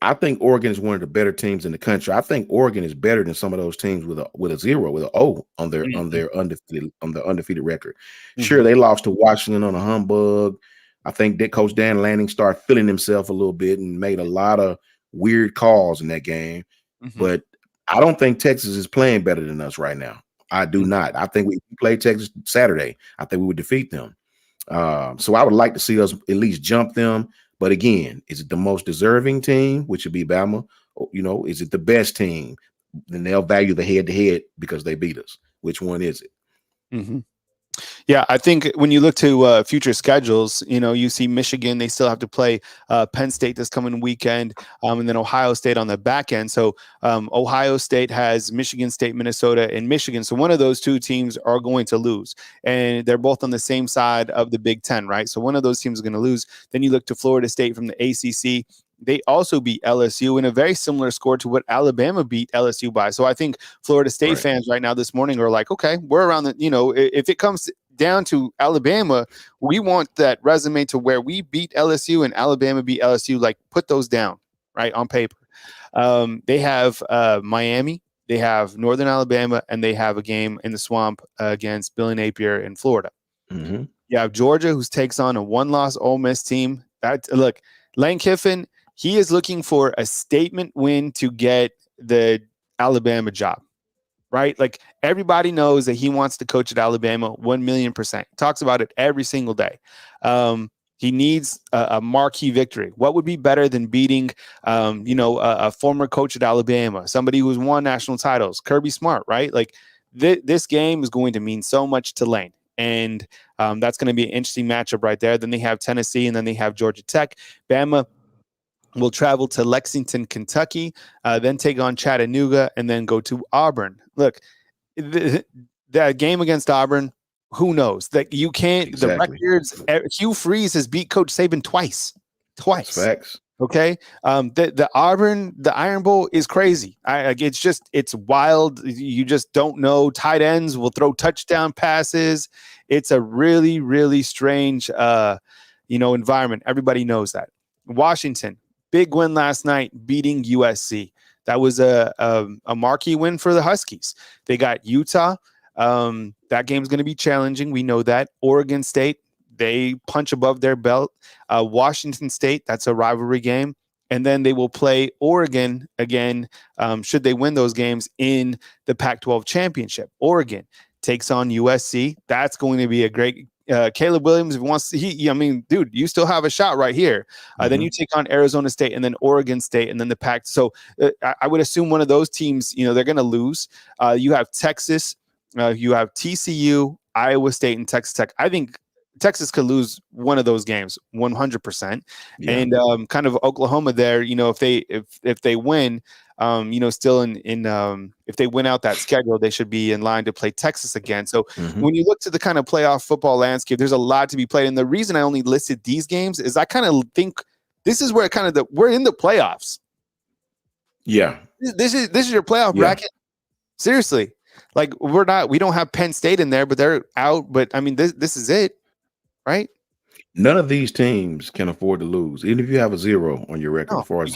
I think Oregon is one of the better teams in the country. I think Oregon is better than some of those teams with a 0, with an O on their undefeated record. Sure, they lost to Washington on a humbug. I think that Coach Dan Lanning started feeling himself a little bit and made a lot of weird calls in that game. But I don't think Texas is playing better than us right now. I do not. I think we play Texas Saturday. I think we would defeat them. So I would like to see us at least jump them. But again, is it the most deserving team, which would be Bama? Is it the best team? Then they'll value the head-to-head because they beat us. Which one is it? Yeah, I think when you look to future schedules, you see Michigan, they still have to play Penn State this coming weekend, and then Ohio State on the back end. So Ohio State has Michigan State, Minnesota, and Michigan. So one of those two teams are going to lose, and they're both on the same side of the Big Ten, right? So one of those teams is going to lose. Then you look to Florida State from the ACC. They also beat LSU in a very similar score to what Alabama beat LSU by. So I think Florida State fans right now this morning are like, okay, we're around the, if it comes down to Alabama, we want that resume to where we beat LSU and Alabama beat LSU, like put those down, right, on paper. They have Miami, they have Northern Alabama, and they have a game in the Swamp against Billy Napier in Florida. You have Georgia, who takes on a one-loss Ole Miss team. Look, Lane Kiffin, he is looking for a statement win to get the Alabama job, right? Like everybody knows that he wants to coach at Alabama 1,000,000%. Talks about it every single day. He needs a marquee victory. What would be better than beating, a former coach at Alabama, somebody who's won national titles, Kirby Smart, right? Like this game is going to mean so much to Lane. And that's going to be an interesting matchup right there. Then they have Tennessee, and then they have Georgia Tech. Bama will travel to Lexington, Kentucky, then take on Chattanooga, and then go to Auburn. Look, that game against Auburn, who knows? That you can't. Exactly. The records. Hugh Freeze has beat Coach Saban twice. That's facts. Okay. The Auburn, the Iron Bowl is crazy. It's wild. You just don't know. Tight ends will throw touchdown passes. It's a really, really strange, environment. Everybody knows that. Washington, big win last night, beating USC. That was a marquee win for the Huskies. They got Utah. That game's going to be challenging. We know that. Oregon State, they punch above their belt. Washington State, that's a rivalry game. and then they will play Oregon again. Should they win those games in the Pac-12 championship, Oregon takes on USC. That's going to be a great. Caleb Williams, if he wants, I mean, dude, you still have a shot right here. Then you take on Arizona State, and then Oregon State, and then the Pac. So I would assume one of those teams, they're going to lose. You have Texas, you have TCU, Iowa State, and Texas Tech. I think Texas could lose one of those games 100%. Yeah. And kind of Oklahoma there, if they win, still if they win out that schedule, they should be in line to play Texas again. So when you look to the kind of playoff football landscape, there's a lot to be played. And the reason I only listed these games is I kind of think this is where we're in the playoffs. Yeah. This is your playoff bracket. Seriously. Like we don't have Penn State in there, but they're out. But I mean, this is it, right? None of these teams can afford to lose, even if you have a 0 on your record as far as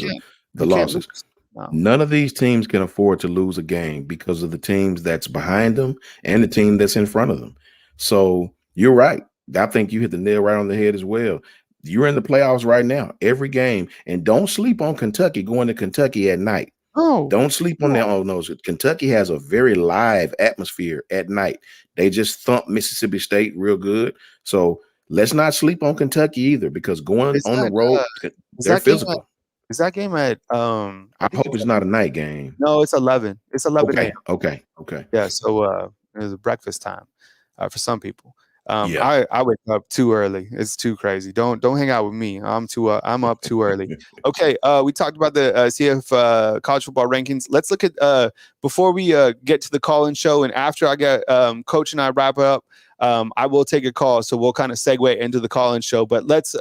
the losses. No. None of these teams can afford to lose a game because of the teams that's behind them and the team that's in front of them. So you're right. I think you hit the nail right on the head as well. You're in the playoffs right now, every game. And don't sleep on Kentucky going to Kentucky at night. Oh, don't sleep on that. Oh, no. Kentucky has a very live atmosphere at night. They just thumped Mississippi State real good. So let's not sleep on Kentucky either, because going on the road, they're physical. Is that game at I hope it's not a night game. No, it's 11. It's 11 a.m. Okay. Yeah, so it was a breakfast time for some people. I wake up too early. It's too crazy. Don't hang out with me. I'm up too early. Okay, we talked about the CF college football rankings. Let's look at before we get to the call-in show, and after I get Coach and I wrap up. I will take a call, so we'll kind of segue into the call-in show. But let's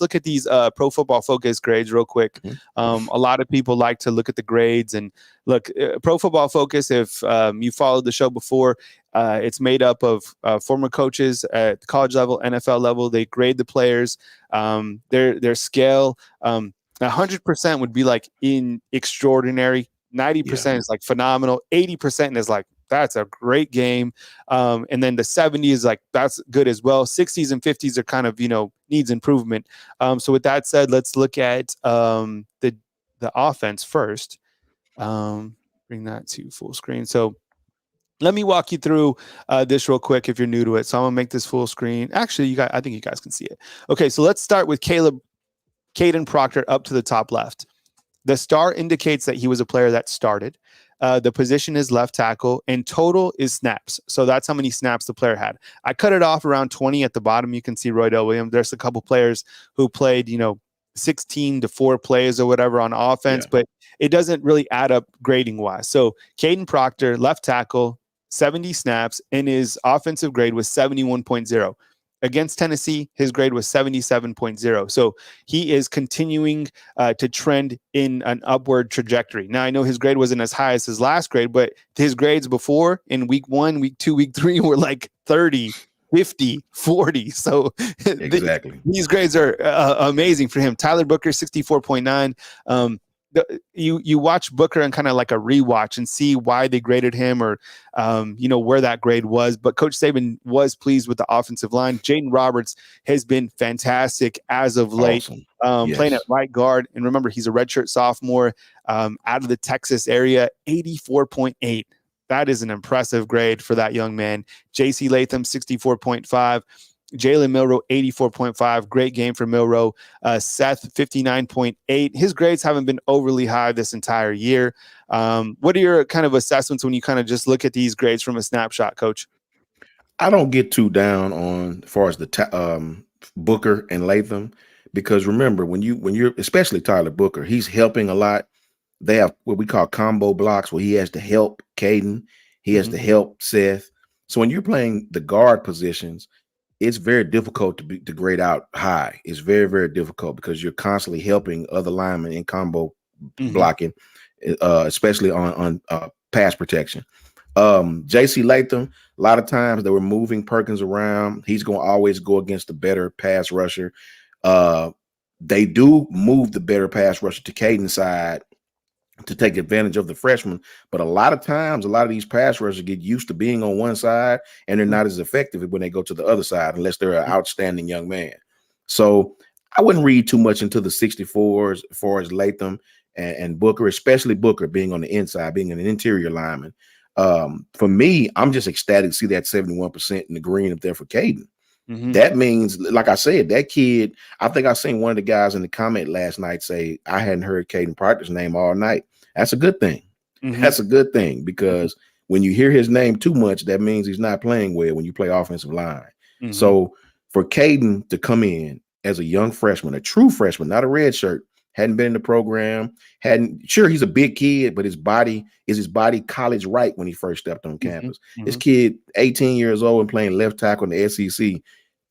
look at these Pro Football Focus grades real quick. A lot of people like to look at the grades, and look, Pro Football Focus, if you followed the show before, it's made up of former coaches at the college level, NFL level. They grade the players. Their scale, 100% would be like in extraordinary. 90% is like phenomenal. 80% is like, that's a great game. And then the 70s is like, that's good as well. 60s and 50s are kind of, needs improvement. So with that said, let's look at the offense first. Bring that to full screen. So let me walk you through this real quick if you're new to it. So I'm gonna make this full screen. Actually, I think you guys can see it. Okay, so let's start with Caden Proctor up to the top left. The star indicates that he was a player that started. The position is left tackle, and total is snaps. So that's how many snaps the player had. I cut it off around 20 at the bottom. You can see Roy Del Williams. There's a couple players who played, 16 to 4 plays or whatever on offense, but it doesn't really add up grading wise. So Caden Proctor, left tackle, 70 snaps, and his offensive grade was 71.0. Against Tennessee, his grade was 77.0. So he is continuing to trend in an upward trajectory. Now, I know his grade wasn't as high as his last grade, but his grades before in week 1, week 2, week 3 were like 30, 50, 40. So exactly, these grades are amazing for him. Tyler Booker, 64.9. You watch Booker and kind of like a rewatch and see why they graded him or, where that grade was. But Coach Saban was pleased with the offensive line. Jaden Roberts has been fantastic as of late, playing at right guard. And remember, he's a redshirt sophomore out of the Texas area, 84.8. That is an impressive grade for that young man. J.C. Latham, 64.5. Jalen Milroe, 84.5. Great game for Milroe. Seth, 59.8. His grades haven't been overly high this entire year. What are your kind of assessments when you kind of just look at these grades from a snapshot, Coach? I don't get too down on as far as the Booker and Latham, because remember, when you're especially Tyler Booker, he's helping a lot. They have what we call combo blocks where he has to help Caden. He has to help Seth. So when you're playing the guard positions, it's very difficult to grade out high. It's very, very difficult because you're constantly helping other linemen in combo blocking, especially on pass protection. J.C. Latham, a lot of times they were moving Perkins around. He's going to always go against the better pass rusher. They do move the better pass rusher to Caden's side to take advantage of the freshman. But a lot of times, a lot of these pass rushers get used to being on one side, and they're not as effective when they go to the other side unless they're an outstanding young man. So I wouldn't read too much into the 64s as far as Latham and Booker, especially Booker being on the inside, being an interior lineman. For me, I'm just ecstatic to see that 71% in the green up there for Caden. Mm-hmm. That means, like I said, that kid, I think I seen one of the guys in the comment last night say, I hadn't heard Caden Proctor's name all night. That's a good thing. Mm-hmm. That's a good thing, because when you hear his name too much, that means he's not playing well when you play offensive line. Mm-hmm. So for Caden to come in as a young freshman, a true freshman, not a red shirt, hadn't been in the program, sure, he's a big kid, but his body college right when he first stepped on campus. Mm-hmm. This kid, 18 years old and playing left tackle in the SEC,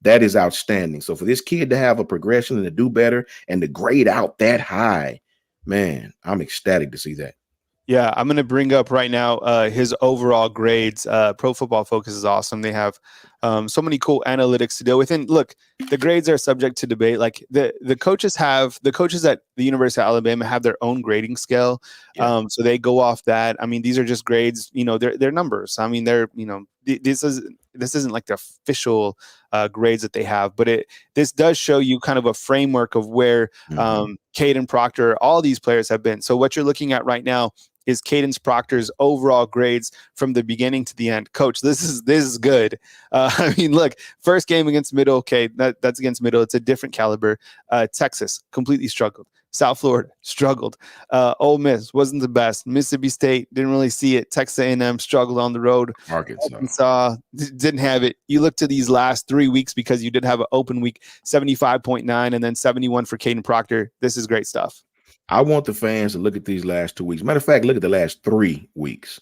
that is outstanding. So for this kid to have a progression and to do better and to grade out that high, man, I'm ecstatic to see that. Yeah, I'm going to bring up right now his overall grades. Pro Football Focus is awesome. They have so many cool analytics to deal with. And look, the grades are subject to debate. Like the coaches at the University of Alabama have their own grading scale. Yeah. So they go off that. I mean, these are just grades. You know, they're numbers. I mean, this isn't like the official grades that they have, but this does show you kind of a framework of where Caden Proctor, all these players have been. So what you're looking at right now is Cadence Proctor's overall grades from the beginning to the end. Coach, this is good. I mean, look, first game against Middle, okay, that's against Middle. It's a different caliber. Texas completely struggled. South Florida struggled. Ole Miss wasn't the best. Mississippi State didn't really see it. Texas A&M struggled on the road. Arkansas didn't have it. You look to these last 3 weeks because you did have an open week, 75.9 and then 71 for Caden Proctor. This is great stuff. I want the fans to look at these last 2 weeks. Matter of fact, look at the last 3 weeks.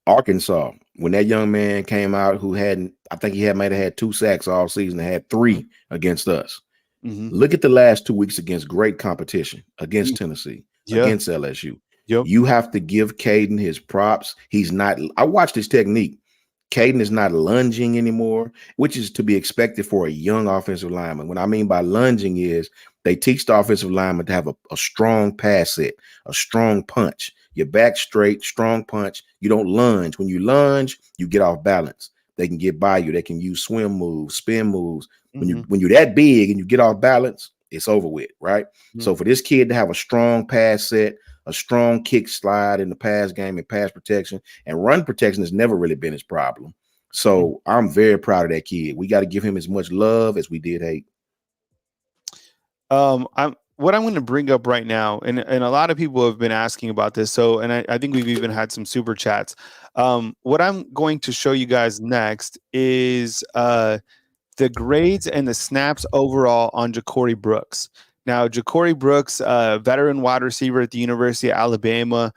Arkansas, when that young man came out who I think he might have had 2 sacks all season and had 3 against us. Mm-hmm. Look at the last 2 weeks against great competition, against Tennessee, against LSU. Yep. You have to give Caden his props. I watched his technique. Caden is not lunging anymore, which is to be expected for a young offensive lineman. What I mean by lunging is they teach the offensive lineman to have a strong pass set, a strong punch. Your back straight, strong punch. You don't lunge. When you lunge, you get off balance. They can get by you. They can use swim moves, spin moves. When you're that big and you get off balance, it's over with, right? So for this kid to have a strong pass set, a strong kick slide in the pass game and pass protection, and run protection has never really been his problem. So I'm very proud of that kid. We got to give him as much love as we did hate. What I'm going to bring up right now, and a lot of people have been asking about this. So, and I think we've even had some super chats. What I'm going to show you guys next is the grades and the snaps overall on Ja'Cory Brooks. Now, Ja'Cory Brooks, veteran wide receiver at the University of Alabama.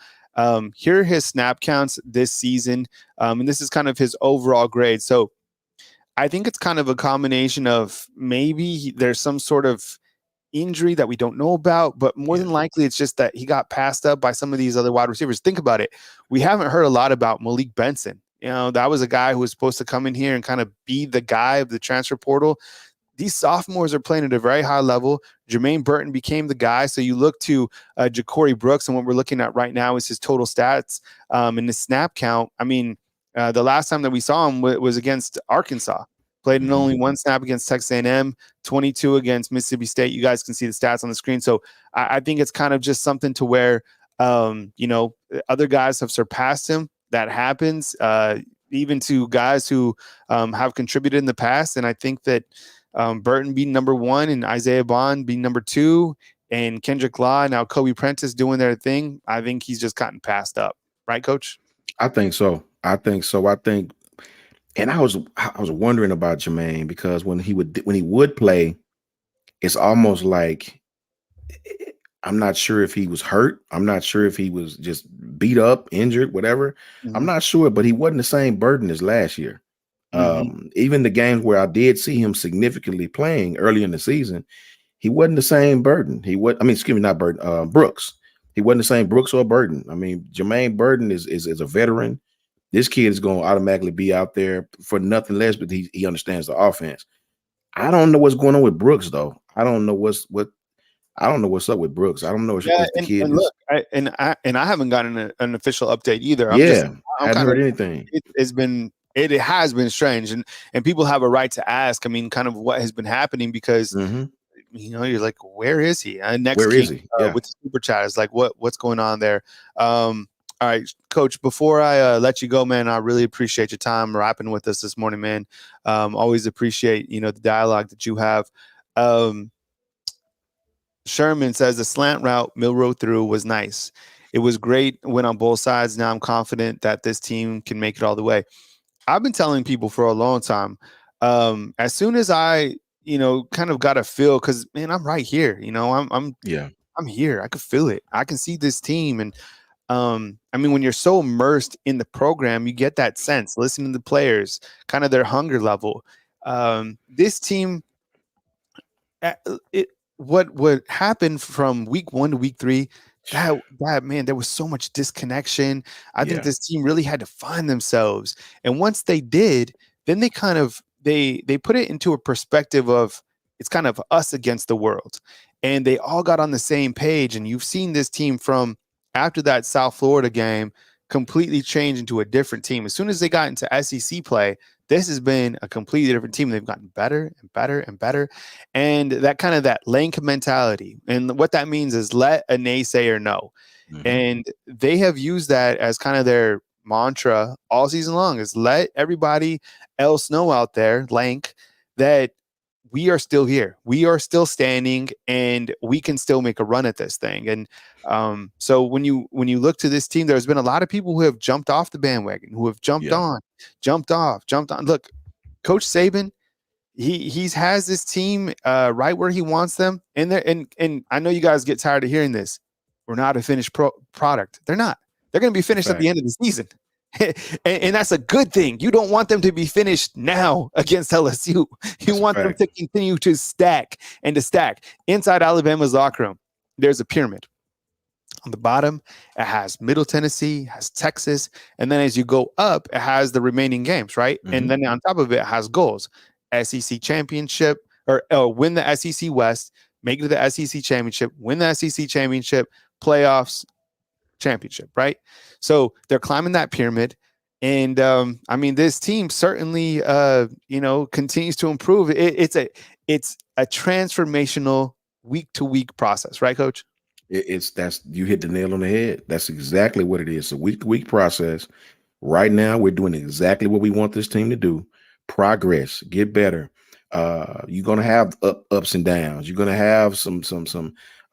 Here are his snap counts this season, and this is kind of his overall grade. So I think it's kind of a combination of maybe there's some sort of injury that we don't know about, but more than likely it's just that he got passed up by some of these other wide receivers. Think about it. We haven't heard a lot about Malik Benson. You know, that was a guy who was supposed to come in here and kind of be the guy of the transfer portal. These sophomores are playing at a very high level. Jermaine Burton became the guy. So you look to Ja'Cory Brooks, and what we're looking at right now is his total stats and his snap count. I mean, the last time that we saw him was against Arkansas. Played in only 1 snap against Texas A&M, 22 against Mississippi State. You guys can see the stats on the screen. So I think it's kind of just something to where, other guys have surpassed him. That happens, even to guys who have contributed in the past. And I think that Burton being number 1 and Isaiah Bond being number 2 and Kendrick Law, now Kobe Prentice doing their thing, I think he's just gotten passed up. Right, Coach? I think so. And I was wondering about Jermaine, because when he would play, it's almost like I'm not sure if he was hurt. I'm not sure if he was just beat up, injured, whatever. I'm not sure, but he wasn't the same burden as last year. Even the games where I did see him significantly playing early in the season, he wasn't the same burden. Brooks. He wasn't the same Brooks or Burton. I mean, Jermaine Burton is a veteran. This kid is going to automatically be out there for nothing less, but he understands the offense. I don't know what's going on with Brooks, though. I don't know what's up with Brooks. I don't know if the kid is. Look, I haven't gotten an official update either. I haven't heard anything. It has been strange, and people have a right to ask. I mean, kind of what has been happening, because you're like, where is he? Next Where King is he? Yeah. with the super chat is like, what's going on there? All right, Coach, before I let you go, man, I really appreciate your time rapping with us this morning, man. Always appreciate, the dialogue that you have. Sherman says the slant route Milroe threw was nice. It was great, went on both sides. Now I'm confident that this team can make it all the way. I've been telling people for a long time, as soon as I, kind of got a feel, because man, I'm right here. Yeah. I'm here. I could feel it. I can see this team. And I mean, when you're so immersed in the program, you get that sense, listening to the players, kind of their hunger level. This team, what happened from week 1 to week 3, that man, there was so much disconnection. I think Yeah. this team really had to find themselves, and once they did, then they kind of they put it into a perspective of it's kind of us against the world, and they all got on the same page. And you've seen this team from after that South Florida game completely change into a different team. As soon as they got into SEC play, this has been a completely different team. They've gotten better and better and better. And that kind of that Lank mentality. And what that means is let a naysayer know. And they have used that as kind of their mantra all season long, is let everybody else know out there, Lank, that we are still here. We are still standing, and we can still make a run at this thing. And so when you look to this team, there's been a lot of people who have jumped off the bandwagon, who have jumped Yeah. on, jumped off, jumped on. Look, Coach Saban, he's has this team right where he wants them. And I know you guys get tired of hearing this. We're not a finished product. They're not. They're going to be finished at the end of the season. and that's a good thing. You don't want them to be finished now against LSU. You want them to continue to stack and to stack. Inside Alabama's locker room, there's a pyramid. On the bottom, it has Middle Tennessee, has Texas, and then as you go up, it has the remaining games, right? And then on top of it, it has goals. SEC championship, or win the SEC West, make it to the SEC championship, win the SEC championship, playoffs, championship, right? So they're climbing that pyramid. And I mean, this team certainly continues to improve. It's a transformational week to week process, right, Coach? That's you hit the nail on the head. That's exactly what it is. It's a week to week process. Right now, we're doing exactly what we want this team to do. Progress, get better. You're gonna have ups and downs. You're gonna have some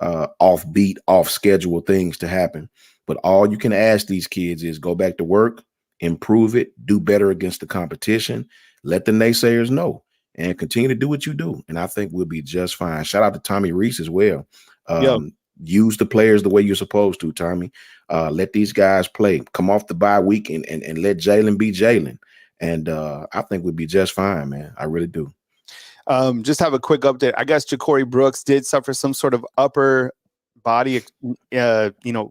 offbeat, off schedule things to happen. But all you can ask these kids is go back to work, improve it, do better against the competition, let the naysayers know, and continue to do what you do. And I think we'll be just fine. Shout out to Tommy Reese as well. Use the players the way you're supposed to, Tommy. Let these guys play. Come off the bye week and let Jalen be Jalen. And I think we'd be just fine, man. I really do. Just have a quick update. I guess Ja'Cory Brooks did suffer some sort of upper body,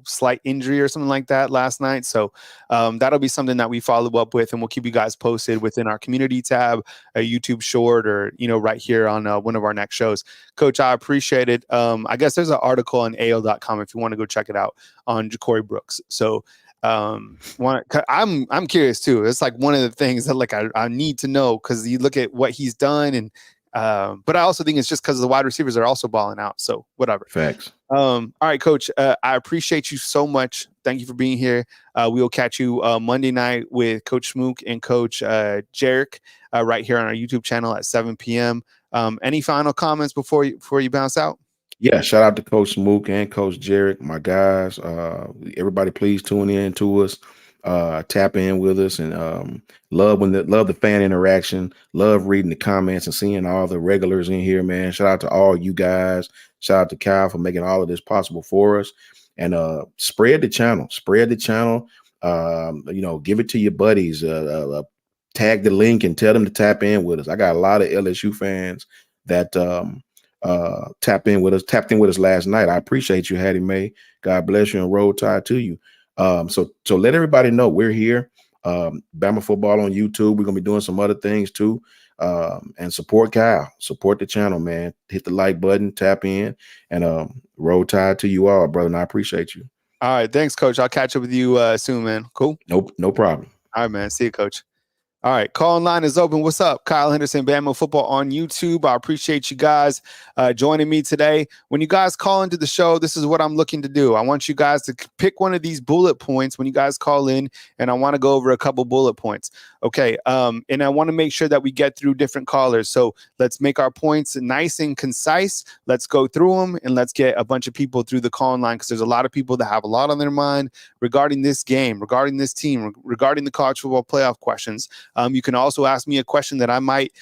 slight injury or something like that last night. So that'll be something that we follow up with, and we'll keep you guys posted within our community tab, a YouTube short, or, right here on one of our next shows. Coach, I appreciate it. I guess there's an article on AO.com if you want to go check it out on Ja'Cory Brooks. So I'm curious too. It's like one of the things that I need to know, because you look at what he's done, and but I also think it's just because the wide receivers are also balling out. So whatever. Facts. All right, Coach. I appreciate you so much. Thank you for being here. We will catch you Monday night with Coach Smook and Coach Jarek right here on our YouTube channel at 7 p.m. Any final comments before you bounce out? Yeah, shout out to Coach Smook and Coach Jarek, my guys. Everybody, please tune in to us. Tap in with us, and love the fan interaction, love reading the comments and seeing all the regulars in here, man. Shout out to all you guys. Shout out to Kyle for making all of this possible for us. And spread the channel. Give it to your buddies. Tag the link and tell them to tap in with us. I got a lot of LSU fans that tapped in with us last night. I appreciate you, Hattie Mae. God bless you, and roll tide to you. So let everybody know we're here. Bama Football on YouTube. We're gonna be doing some other things too. And support Kyle. Support the channel, man. Hit the like button, tap in, and roll tide to you all, brother. And I appreciate you. All right, thanks, Coach. I'll catch up with you soon, man. Cool. No problem. All right, man. See you, Coach. All right, call line is open. What's up? Kyle Henderson, Bama Football on YouTube. I appreciate you guys joining me today. When you guys call into the show, this is what I'm looking to do. I want you guys to pick one of these bullet points when you guys call in, and I want to go over a couple bullet points. Okay, and I want to make sure that we get through different callers. So let's make our points nice and concise. Let's go through them, and let's get a bunch of people through the call line, because there's a lot of people that have a lot on their mind regarding this game, regarding this team, regarding the college football playoff questions. You can also ask me a question that I might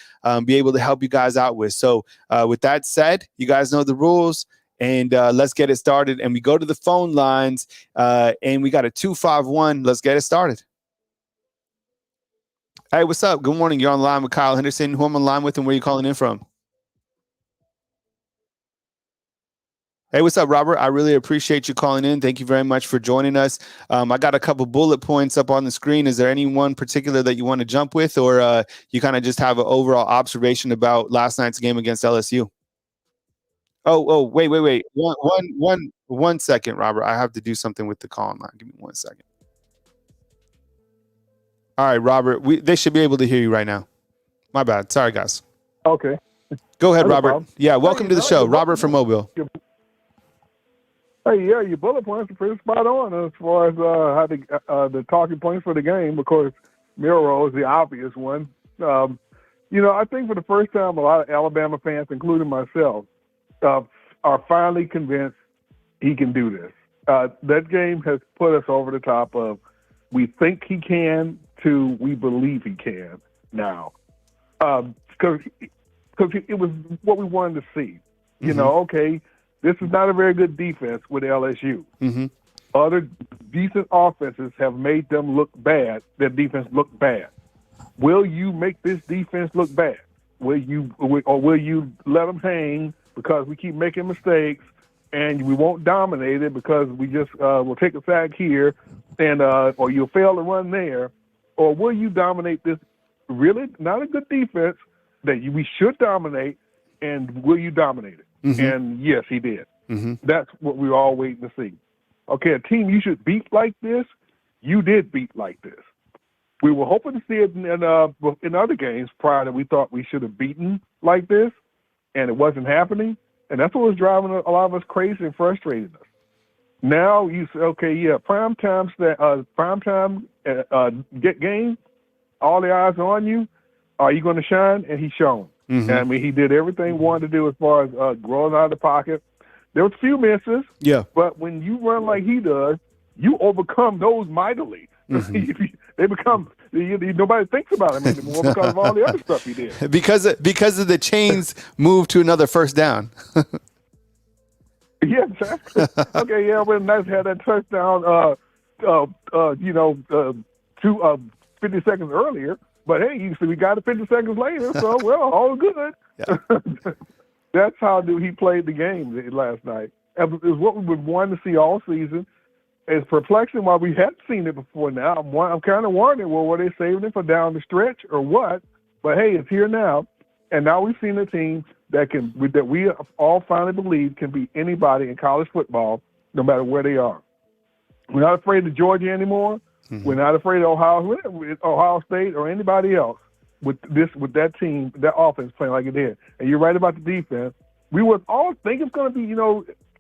be able to help you guys out with. So with that said, you guys know the rules, and let's get it started. And we go to the phone lines, and we got a 251. Let's get it started. Hey, what's up? Good morning. You're on the line with Kyle Henderson. Who am I on the line with, and where are you calling in from? Hey, what's up, Robert? I really appreciate you calling in. Thank you very much for joining us. I got a couple bullet points up on the screen. Is there any one particular that you want to jump with, or you kind of just have an overall observation about last night's game against LSU? Wait. One second, Robert. I have to do something with the call line. Give me 1 second. All right, Robert. They should be able to hear you right now. My bad. Sorry, guys. Okay. Go ahead, Robert. Yeah, welcome to the show. Robert from Mobile. Hey, yeah, your bullet points are pretty spot on as far as how the talking points for the game. Of course, Milroe is the obvious one. I think for the first time, a lot of Alabama fans, including myself, are finally convinced he can do this. That game has put us over the top of we think he can to we believe he can now. Because it was what we wanted to see. You know, okay, this is not a very good defense with LSU. Other decent offenses have made them look bad. Their defense look bad. Will you make this defense look bad? Will you let them hang because we keep making mistakes and we won't dominate it because we just will take a sack here and or you'll fail to run there? Or will you dominate this really not a good defense that we should dominate, and will you dominate it? And yes, he did. That's what we were all waiting to see. Okay, a team you should beat like this, you did beat like this. We were hoping to see it in other games prior that we thought we should have beaten like this, and it wasn't happening. And that's what was driving a lot of us crazy and frustrating us. Now you say, okay, yeah, primetime get game, all the eyes are on you. Are you going to shine? And he's shown. I mean, he did everything he wanted to do as far as growing out of the pocket. There was a few misses, but when you run like he does, you overcome those mightily. They become nobody thinks about him anymore because of all the other stuff he did. Because of the chains move to another first down. Yeah, exactly. Okay, yeah, well, nice to have that touchdown. 50 seconds earlier. But hey, you see, we got it 50 seconds later, so well, all good. That's how he played the game last night. It was what we would want to see all season. It's perplexing why we hadn't seen it before now. I'm kind of wondering, well, were they saving it for down the stretch or what? But hey, it's here now, and now we've seen a team that we all finally believe can beat anybody in college football, no matter where they are. We're not afraid of Georgia anymore. We're not afraid of Ohio State or anybody else with that team, that offense playing like it did. And you're right about the defense. We would all think it's going to be,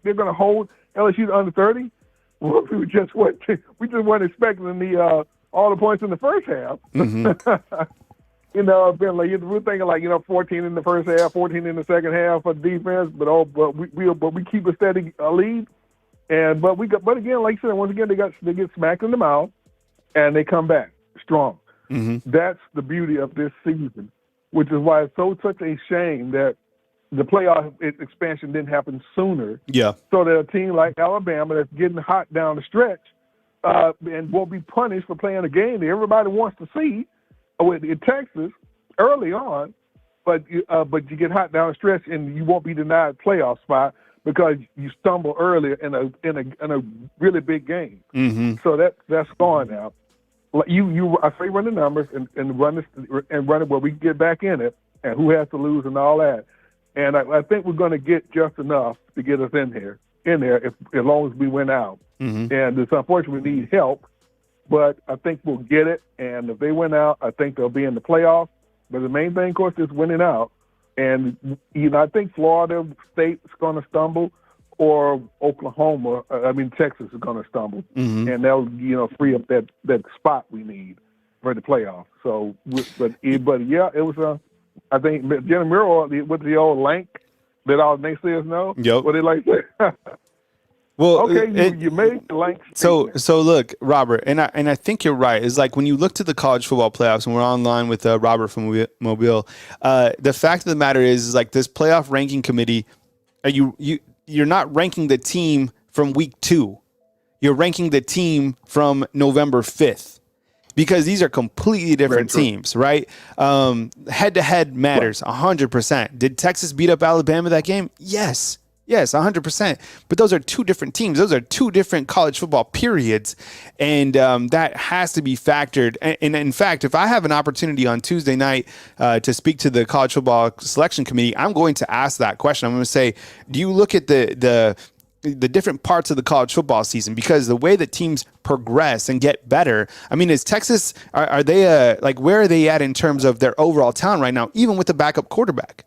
they're going to hold LSU to under 30. Well, we just weren't expecting all the points in the first half. Been like we're thinking 14 in the first half, 14 in the second half for defense, but we keep a steady lead. But again, like I said, once again they get smacked in the mouth. And they come back strong. That's the beauty of this season, which is why it's such a shame that the playoff expansion didn't happen sooner. Yeah. So that a team like Alabama that's getting hot down the stretch and won't be punished for playing a game that everybody wants to see in Texas early on, but you get hot down the stretch and you won't be denied a playoff spot because you stumble earlier in a really big game. So that's gone now. I say run the numbers and run it where we can get back in it and who has to lose and all that. And I think we're going to get just enough to get us in there as long as we win out. And it's unfortunate we need help. but I think we'll get it. And if they win out, I think they'll be in the playoffs. But the main thing, of course, is winning out. And, I think Florida State is going to stumble, or Texas is going to stumble. Mm-hmm. And they'll, free up that spot we need for the playoffs. So, but yeah, it was I think Jalen Milroe with the old lank that all naysayers know. Yep. What they like say. Well, okay, you made the lank. So look, Robert, and I think you're right. It's like when you look to the college football playoffs, and we're online with Robert from Mobile. The fact of the matter is like this playoff ranking committee. You're not ranking the team from week 2. You're ranking the team from November 5th. Because these are completely different teams, right? Head-to-head matters 100%. Did Texas beat up Alabama that game? Yes, 100%. But those are two different teams. Those are two different college football periods, and that has to be factored. And in fact, if I have an opportunity on Tuesday night to speak to the college football selection committee, I'm going to ask that question. I'm going to say, do you look at the different parts of the college football season, because the way that teams progress and get better. I mean, is Texas, are they where are they at in terms of their overall talent right now, even with the backup quarterback?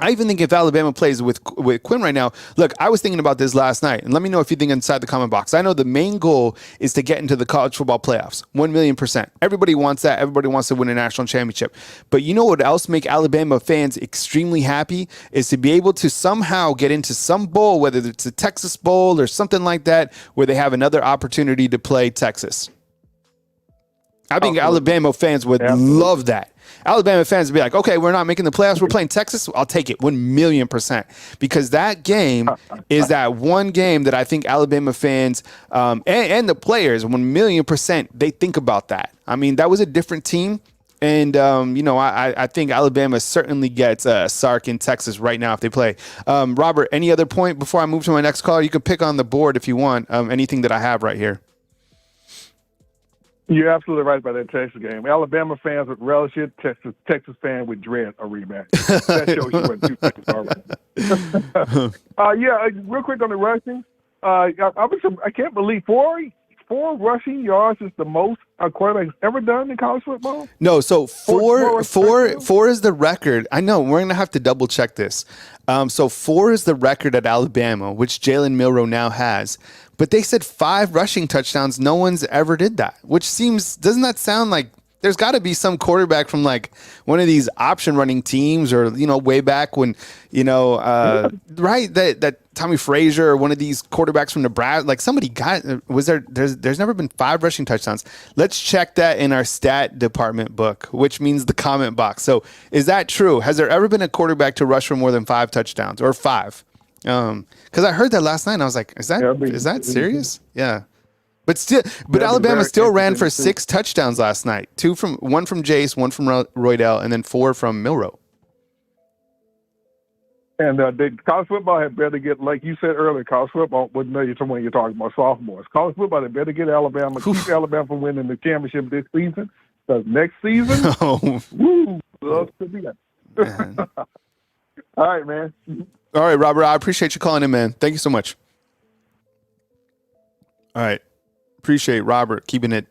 I even think if Alabama plays with Quinn right now, look, I was thinking about this last night, and let me know if you think inside the comment box. I know the main goal is to get into the college football playoffs, 1,000,000%. Everybody wants that. Everybody wants to win a national championship. But you know what else make Alabama fans extremely happy is to be able to somehow get into some bowl, whether it's a Texas Bowl or something like that, where they have another opportunity to play Texas. I think Alabama fans would love that. Alabama fans would be like, okay, we're not making the playoffs. We're playing Texas. I'll take it 1,000,000%, because that game is that one game that I think Alabama fans and the players 1,000,000%, they think about that. I mean, that was a different team. And, I think Alabama certainly gets Sark in Texas right now if they play. Robert, any other point before I move to my next caller? You can pick on the board if you want, anything that I have right here. You're absolutely right about that Texas game. Alabama fans would relish it. Texas fans would dread a rematch. That shows you what two things are right. Real quick on the rushing. I can't believe four rushing yards is the most a quarterback's ever done in college football. No, so four is the record. I know we're gonna have to double check this. So 4 is the record at Alabama, which Jalen Milroe now has. But they said 5 rushing touchdowns. No one's ever did that, which doesn't that sound like there's got to be some quarterback from like one of these option running teams, or, way back when, right, that Tommy Frazier or one of these quarterbacks from Nebraska, like somebody there's never been 5 rushing touchdowns. Let's check that in our stat department book, which means the comment box. So is that true? Has there ever been a quarterback to rush for more than 5 touchdowns or 5? Because I heard that last night and I was like, is that serious? Yeah. But Alabama still ran for 6 touchdowns last night. 1 from Jace, 1 from Roydell, and then 4 from Milroe. And the college football had better get, like you said earlier, college football wouldn't know when you're talking about sophomores. College football had better get Alabama, keep Alabama from winning the championship this season. Because next season, love to be that. All right, man. All right, Robert, I appreciate you calling in, man. Thank you so much. All right. Appreciate Robert keeping it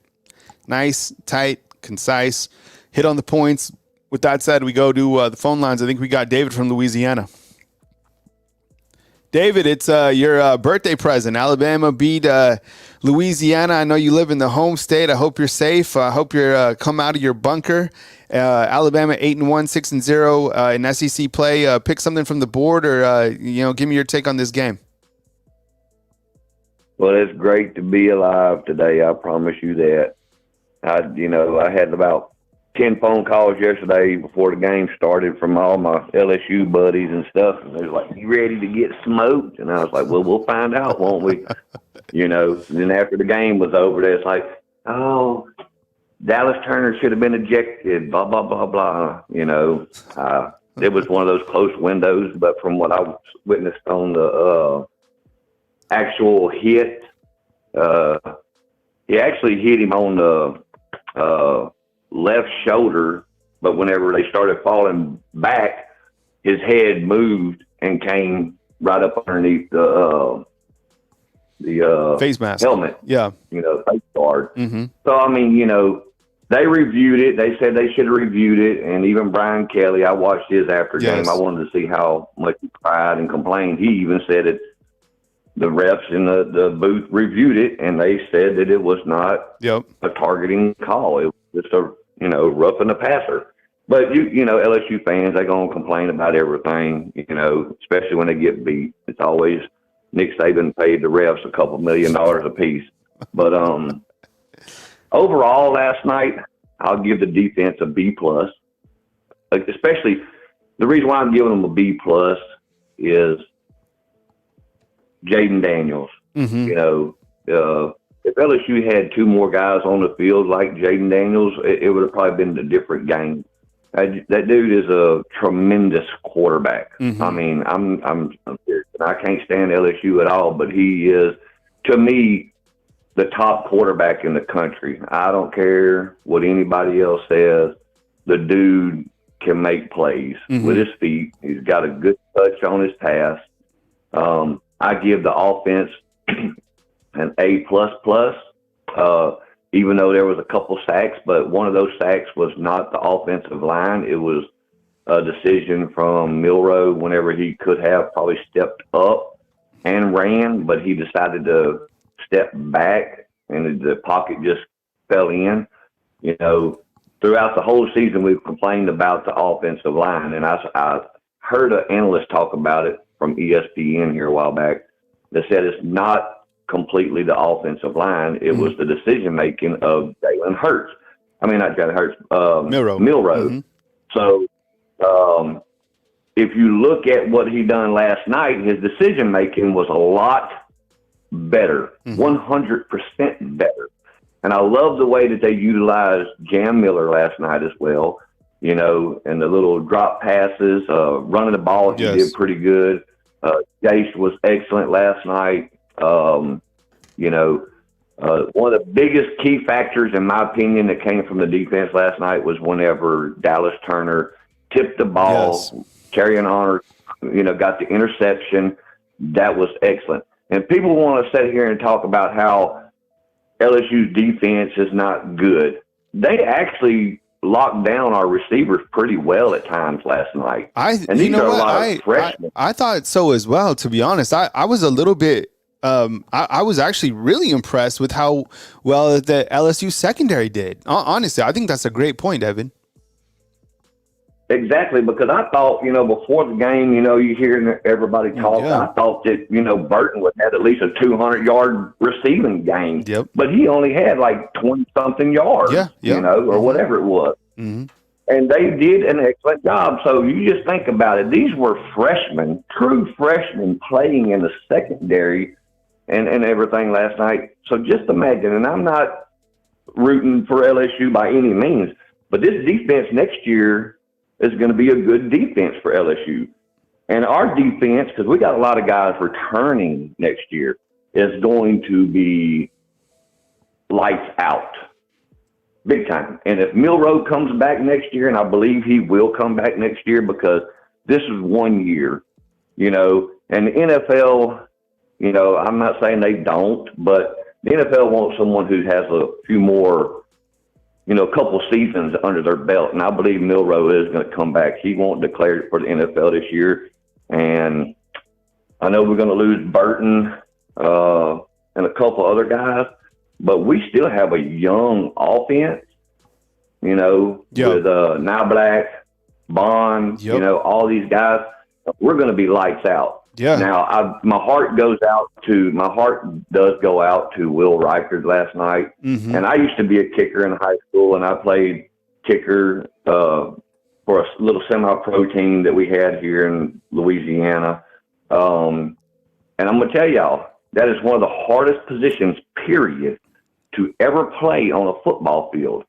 nice, tight, concise, hit on the points. With that said, we go to the phone lines. I think we got David from Louisiana. David, it's your birthday present. Alabama beat Louisiana. I know you live in the home state. I hope you're safe. I hope you're come out of your bunker. Alabama 8-1, 6-0 in SEC play. Pick something from the board, or give me your take on this game. Well, it's great to be alive today. I promise you that. I had about 10 phone calls yesterday before the game started from all my LSU buddies and stuff. And they're like, "You ready to get smoked?" And I was like, "Well, we'll find out, won't we?" And then after the game was over, it's like, "Oh, Dallas Turner should have been ejected, blah, blah, blah, blah." It was one of those close windows, but from what I witnessed on the actual hit, he actually hit him on the left shoulder, but whenever they started falling back, his head moved and came right up underneath face mask helmet. Yeah. Face guard. Mm-hmm. So I mean, they reviewed it. They said they should have reviewed it. And even Brian Kelly, I watched his after game. I wanted to see how much he cried and complained. He even said it. The refs in the booth reviewed it, and they said that it was not a targeting call. It was just a roughing the passer. But LSU fans, they're gonna complain about everything. Especially when they get beat. It's always Nick Saban paid the refs a couple $1 million a piece. But overall, last night I'll give the defense a B plus. Especially the reason why I'm giving them a B plus is Jaden Daniels. Mm-hmm. If LSU had two more guys on the field like Jaden Daniels, it would have probably been a different game. That dude is a tremendous quarterback. Mm-hmm. I mean, I'm serious. I can't stand LSU at all, but he is, to me, the top quarterback in the country. I don't care what anybody else says. The dude can make plays with his feet. He's got a good touch on his pass. I give the offense an A++, even though there was a couple sacks, but one of those sacks was not the offensive line. It was a decision from Milroe whenever he could have probably stepped up and ran, but he decided to step back and the pocket just fell in. Throughout the whole season, we've complained about the offensive line, and I heard an analyst talk about it from ESPN here a while back that said it's not completely the offensive line. It was the decision making of Jalen Hurts. I mean, not Jalen Hurts, Milroe. Mm-hmm. So if you look at what he done last night, his decision making was a lot better, 100% better. And I love the way that they utilized Jam Miller last night as well. And the little drop passes, running the ball, he did pretty good. Jace was excellent last night. One of the biggest key factors, in my opinion, that came from the defense last night was whenever Dallas Turner tipped the ball, Terrion Honor, got the interception. That was excellent. And people want to sit here and talk about how LSU's defense is not good. They actually locked down our receivers pretty well at times last night. I thought so as well, to be honest. I was a little bit I was actually really impressed with how well the LSU secondary did. Honestly, I think that's a great point, Evan. Exactly, because I thought, before the game, you hear everybody talk. I thought that, Burton would have at least a 200-yard receiving game. Yep. But he only had like 20-something yards, or whatever it was. Mm-hmm. And they did an excellent job. So you just think about it. These were freshmen, true freshmen, playing in the secondary and everything last night. So just imagine, and I'm not rooting for LSU by any means, but this defense next year is going to be a good defense for LSU. And our defense, because we got a lot of guys returning next year, is going to be lights out. Big time. And if Milroe comes back next year, and I believe he will come back next year because this is 1 year, and the NFL, I'm not saying they don't, but the NFL wants someone who has a few more, a couple seasons under their belt. And I believe Milroe is going to come back. He won't declare it for the NFL this year. And I know we're going to lose Burton and a couple other guys, but we still have a young offense, with Now Black, Bond, all these guys. We're going to be lights out. Yeah. Now, my heart does go out to Will Reichard last night. Mm-hmm. And I used to be a kicker in high school, and I played kicker for a little semi-pro team that we had here in Louisiana. And I'm going to tell y'all, that is one of the hardest positions, period, to ever play on a football field.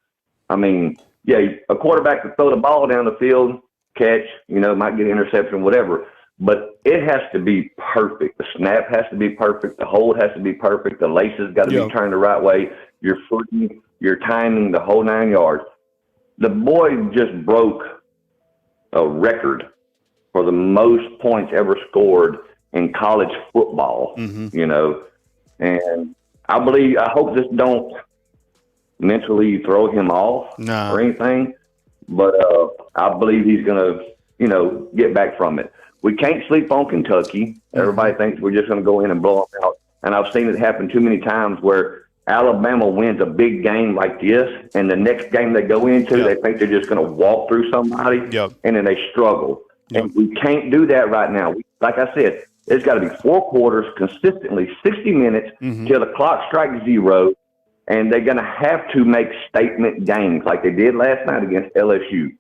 I mean, a quarterback can throw the ball down the field, catch, might get an interception, whatever. But it has to be perfect. The snap has to be perfect. The hold has to be perfect. The laces got to be turned the right way. Your footing, your timing, the whole 9 yards. The boy just broke a record for the most points ever scored in college football. Mm-hmm. And I hope this don't mentally throw him off or anything, but I believe he's going to, get back from it. We can't sleep on Kentucky. Everybody thinks we're just going to go in and blow them out. And I've seen it happen too many times where Alabama wins a big game like this, and the next game they go into, they think they're just going to walk through somebody, and then they struggle. And we can't do that right now. Like I said, it's got to be 4 quarters, consistently 60 minutes till the clock strikes 0, and they're going to have to make statement games like they did last night against LSU.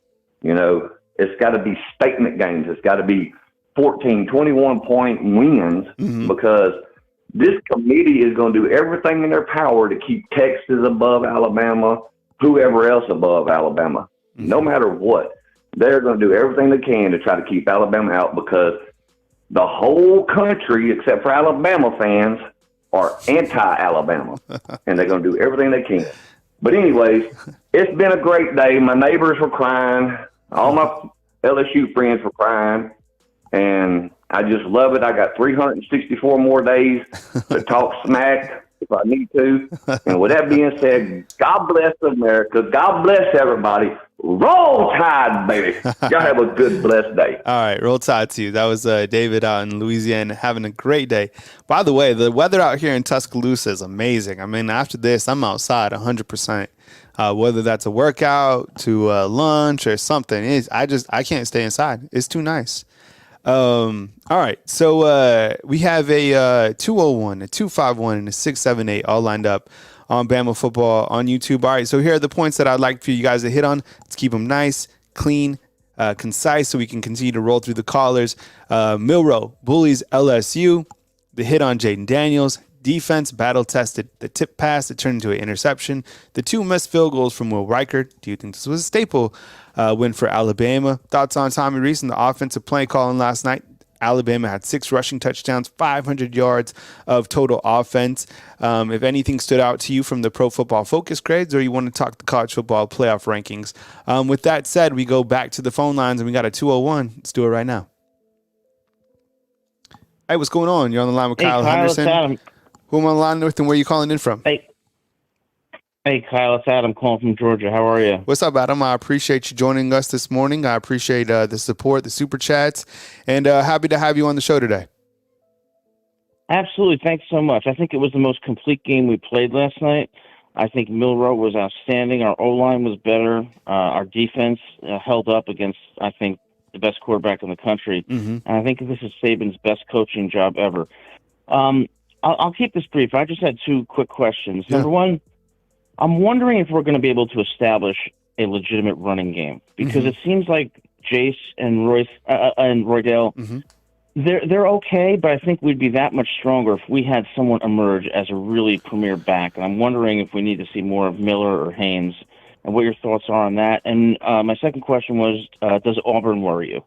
It's got to be statement games. It's got to be 14, 21-point wins because this committee is going to do everything in their power to keep Texas above Alabama, whoever else above Alabama, no matter what. They're going to do everything they can to try to keep Alabama out because the whole country, except for Alabama fans, are anti-Alabama, and they're going to do everything they can. But anyways, it's been a great day. My neighbors were crying. All my LSU friends were crying, and I just love it. I got 364 more days to talk smack if I need to. And with that being said, God bless America. God bless everybody. Roll Tide, baby. Y'all have a good, blessed day. All right, roll Tide to you. That was David out in Louisiana having a great day. By the way, the weather out here in Tuscaloosa is amazing. I mean, after this, I'm outside 100%. Whether that's a workout to lunch or something, I can't stay inside. It's too nice. All right, so we have a 201, a 251, and a 678 all lined up on Bama Football on YouTube. All right, so here are the points that I'd like for you guys to hit on. Let's keep them nice, clean, concise, so we can continue to roll through the callers. Milroe Bullies Lsu, the hit on Jaden Daniels. Defense battle-tested. The tip pass that turned into an interception. The 2 missed field goals from Will Reichert. Do you think this was a staple win for Alabama? Thoughts on Tommy Rees and the offensive play calling last night? Alabama had 6 rushing touchdowns, 500 yards of total offense. If anything stood out to you from the Pro Football Focus grades, or you want to talk the college football playoff rankings. With that said, we go back to the phone lines, and we got a 201. Let's do it right now. Hey, what's going on? You're on the line with Kyle Henderson. Who am I on the line with, and where are you calling in from? Hey, Kyle, it's Adam calling from Georgia. How are you? What's up, Adam? I appreciate you joining us this morning. I appreciate the support, the super chats, and happy to have you on the show today. Absolutely. Thanks so much. I think it was the most complete game we played last night. I think Milroe was outstanding. Our O-line was better. Our defense held up against, I think, the best quarterback in the country. And I think this is Saban's best coaching job ever. I'll keep this brief. I just had 2 quick questions. Yeah. Number one, I'm wondering if we're going to be able to establish a legitimate running game because it seems like Jace and Royce and Roydell, they're okay, but I think we'd be that much stronger if we had someone emerge as a really premier back. And I'm wondering if we need to see more of Miller or Haynes and what your thoughts are on that. And my second question was, does Auburn worry you?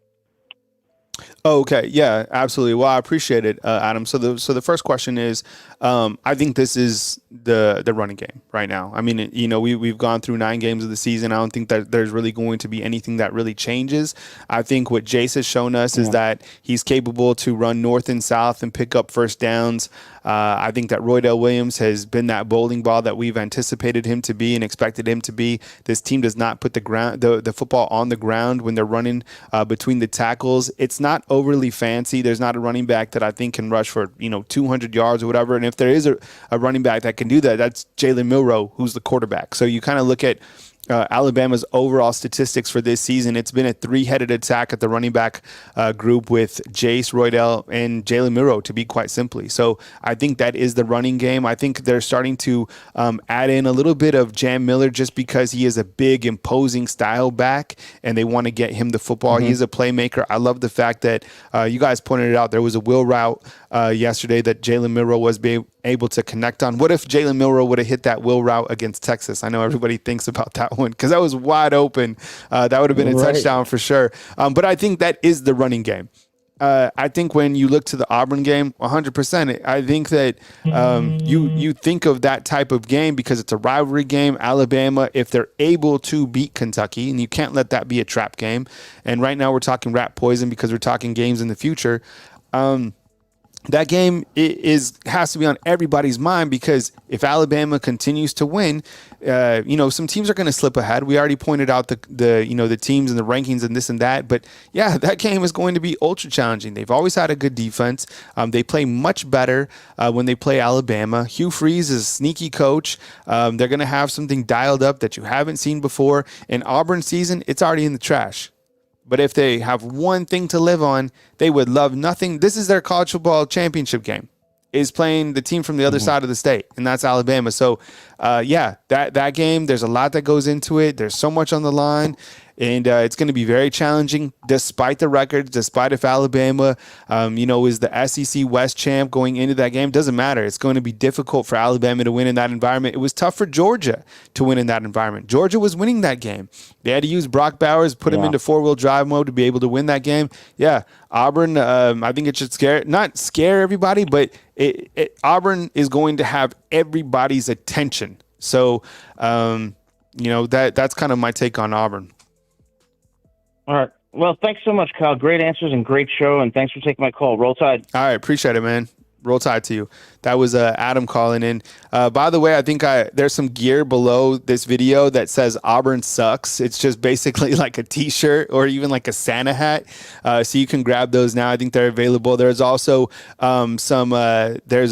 Oh, okay. Yeah, absolutely. Well, I appreciate it, Adam. So the first question is, I think this is the running game right now. I mean, we've gone through 9 games of the season. I don't think that there's really going to be anything that really changes. I think what Jace has shown us is that he's capable to run north and south and pick up first downs. I think that Roydell Williams has been that bowling ball that we've anticipated him to be and expected him to be. This team does not put the football on the ground when they're running between the tackles. It's not overly fancy. There's not a running back that I think can rush for 200 yards or whatever. And if there is a running back that can do that, that's Jalen Milroe, who's the quarterback. So you kind of look at Alabama's overall statistics for this season. It's been a 3-headed attack at the running back group with Jace, Roydell, and Jalen Milroe, to be quite simply. So I think that is the running game. I think they're starting to add in a little bit of Jam Miller just because he is a big, imposing style back, and they want to get him the football. He's a playmaker. I love the fact that you guys pointed it out. There was a wheel route yesterday that Jalen Milroe was able to connect on. What if Jalen Milroe would have hit that wheel route against Texas? I know everybody thinks about that one because that was wide open. That would have been a touchdown for sure. But I think that is the running game. I think when you look to the Auburn game, 100%, I think that you think of that type of game because it's a rivalry game. Alabama, if they're able to beat Kentucky, and you can't let that be a trap game. And right now we're talking rat poison because we're talking games in the future. that game has to be on everybody's mind, because if Alabama continues to win, some teams are going to slip ahead. We already pointed out the teams and the rankings and this and that, but yeah, that game is going to be ultra challenging. They've always had a good defense. They play much better when they play Alabama. Hugh Freeze is a sneaky coach. They're going to have something dialed up that you haven't seen before. In Auburn season, it's already in the trash. But if they have one thing to live on, they would love nothing. This is their college football championship game, is playing the team from the other side of the state, and that's Alabama. So, that game, there's a lot that goes into it. There's so much on the line, and it's going to be very challenging despite the records, despite if Alabama, is the SEC West champ going into that game. Doesn't matter. It's going to be difficult for Alabama to win in that environment. It was tough for Georgia to win in that environment. Georgia was winning that game. They had to use Brock Bowers, put him into four-wheel drive mode to be able to win that game. Yeah, Auburn, I think it should not scare everybody, but Auburn is going to have everybody's attention. So, that's kind of my take on Auburn. All right. Well, thanks so much, Kyle. Great answers and great show, and thanks for taking my call. Roll Tide. All right. Appreciate it, man. Roll Tide to you. That was Adam calling in. By the way, I think there's some gear below this video that says Auburn sucks. It's just basically like a t-shirt or even like a Santa hat. So you can grab those now. I think they're available. There's also there's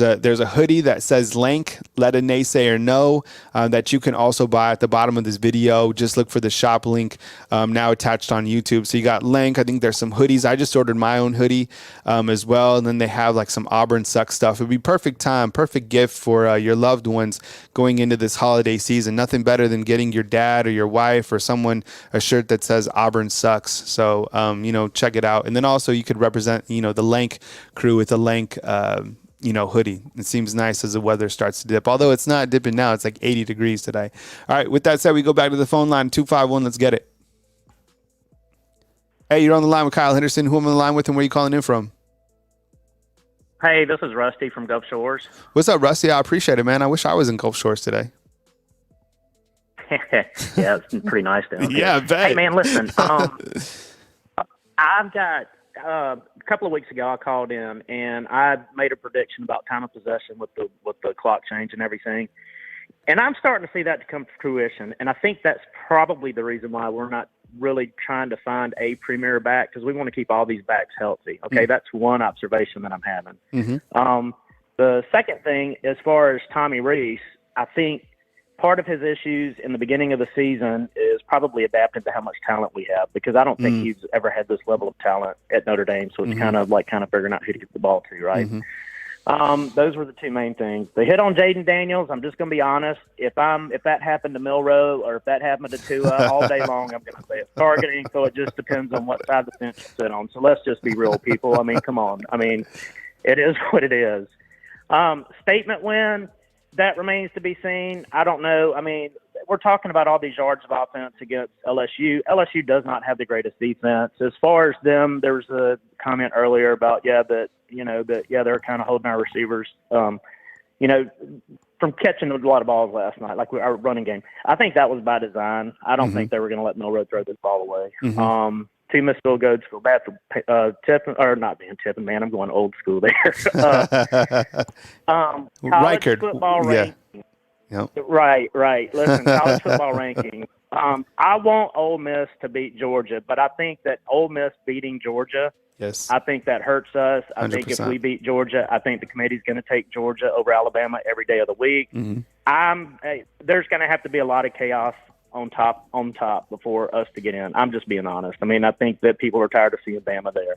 a hoodie that says Lank, let a naysayer know, that you can also buy at the bottom of this video. Just look for the shop link now attached on YouTube. So you got Lank. I think there's some hoodies. I just ordered my own hoodie as well. And then they have like some Auburn sucks stuff. It'd be perfect gift for your loved ones going into this holiday season. Nothing better than getting your dad or your wife or someone a shirt that says Auburn sucks. So, check it out. And then also you could represent, the Lank crew with a Lank, hoodie. It seems nice as the weather starts to dip, although it's not dipping now. It's like 80 degrees today. All right. With that said, we go back to the phone line, 251. Let's get it. Hey, you're on the line with Kyle Henderson. Who am I on the line with and where are you calling in from? Hey, this is Rusty from Gulf Shores. What's up, Rusty? I appreciate it, man. I wish I was in Gulf Shores today. Yeah, it's pretty nice down there. Yeah, I bet. Hey, man, listen. I've got a couple of weeks ago I called in and I made a prediction about time of possession with the clock change and everything. And I'm starting to see that come to fruition. And I think that's probably the reason why we're not really trying to find a premier back, because we want to keep all these backs healthy. Okay, That's one observation that I'm having. Mm-hmm. The second thing, as far as Tommy Rees, I think part of his issues in the beginning of the season is probably adapting to how much talent we have, because I don't think he's ever had this level of talent at Notre Dame. So it's kind of figuring out who to get the ball to, right? Mm-hmm. Those were the two main things. The hit on Jaden Daniels, I'm just going to be honest. If that happened to Milroe or if that happened to Tua all day long, I'm going to say it's targeting. So it just depends on what side of the fence you sit on. So let's just be real, people. I mean, come on. I mean, it is what it is. Statement win, that remains to be seen. I don't know. I mean, we're talking about all these yards of offense against LSU. LSU does not have the greatest defense. As far as them, there was a comment earlier about, they're kind of holding our receivers, from catching a lot of balls last night, like our running game. I think that was by design. I don't think they were going to let Milroe throw this ball away. Team still goes feel bad for Tippin, or not being Tippin, man. I'm going old school there. College football ranking. Yep. Right. Listen, college football ranking. I want Ole Miss to beat Georgia, but I think that Ole Miss beating Georgia, yes, I think that hurts us. I 100%. think if we beat Georgia, I think the committee's going to take Georgia over Alabama every day of the week. There's going to have to be a lot of chaos on top before us to get in. I'm just being honest. I mean, I think that people are tired of seeing Bama there.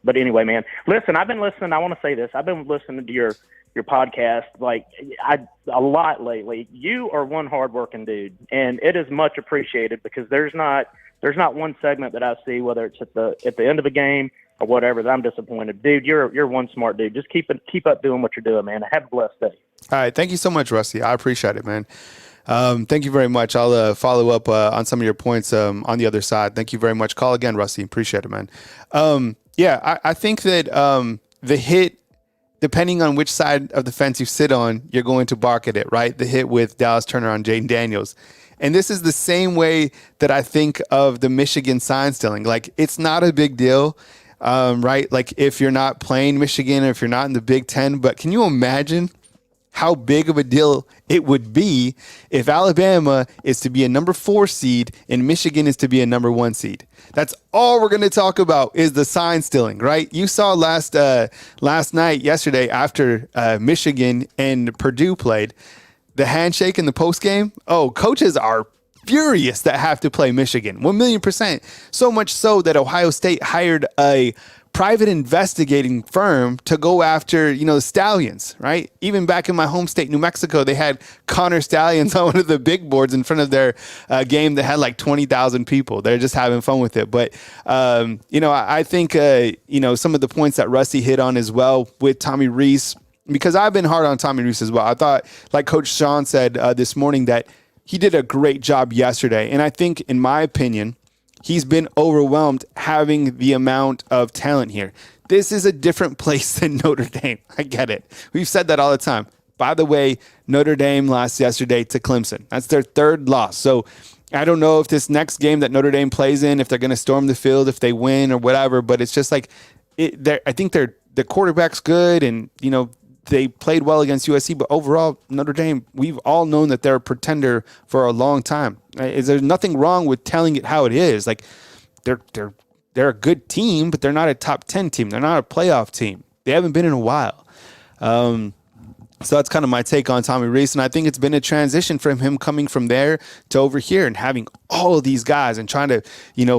But anyway, man, listen, I've been listening. I want to say this. I've been listening to your podcast a lot lately. You are one hardworking dude, and it is much appreciated, because there's not one segment that I see, whether it's at the end of a game or whatever, that I'm disappointed. Dude, you're one smart dude. Just keep up doing what you're doing, man. Have a blessed day. All right, thank you so much, Rusty. I appreciate it, man. Thank you very much. I'll follow up on some of your points on the other side. Thank you very much. Call again, Rusty. Appreciate it, man. I think that the hit, depending on which side of the fence you sit on, you're going to bark at it, right? The hit with Dallas Turner on Jaden Daniels. And this is the same way that I think of the Michigan sign stealing. Like, it's not a big deal. right? Like if you're not playing Michigan or if you're not in the Big Ten, but can you imagine how big of a deal it would be if Alabama is to be a number 4 seed and Michigan is to be a number 1 seed? That's all we're going to talk about is the sign stealing, right? You saw last night, yesterday, after Michigan and Purdue played, the handshake in the post game. Oh, coaches are furious that have to play Michigan, 1,000,000%. So much so that Ohio State hired a private investigating firm to go after, the Stallions, right? Even back in my home state, New Mexico, they had Connor Stallions on one of the big boards in front of their game that had like 20,000 people. They're just having fun with it. But, I think, some of the points that Rusty hit on as well with Tommy Rees, because I've been hard on Tommy Rees as well. I thought, like Coach Sean said this morning, that he did a great job yesterday. And I think, in my opinion, he's been overwhelmed having the amount of talent here. This is a different place than Notre Dame. I get it. We've said that all the time. By the way, Notre Dame lost yesterday to Clemson. That's their 3rd loss. So I don't know if this next game that Notre Dame plays in, if they're going to storm the field, if they win or whatever, but it's just like, I think the quarterback's good and, they played well against USC, but overall, Notre Dame, we've all known that they're a pretender for a long time. There's nothing wrong with telling it how it is. Like, they're a good team, but they're not a top 10 team. They're not a playoff team. They haven't been in a while. So that's kind of my take on Tommy Rees. And I think it's been a transition from him coming from there to over here and having all of these guys and trying to,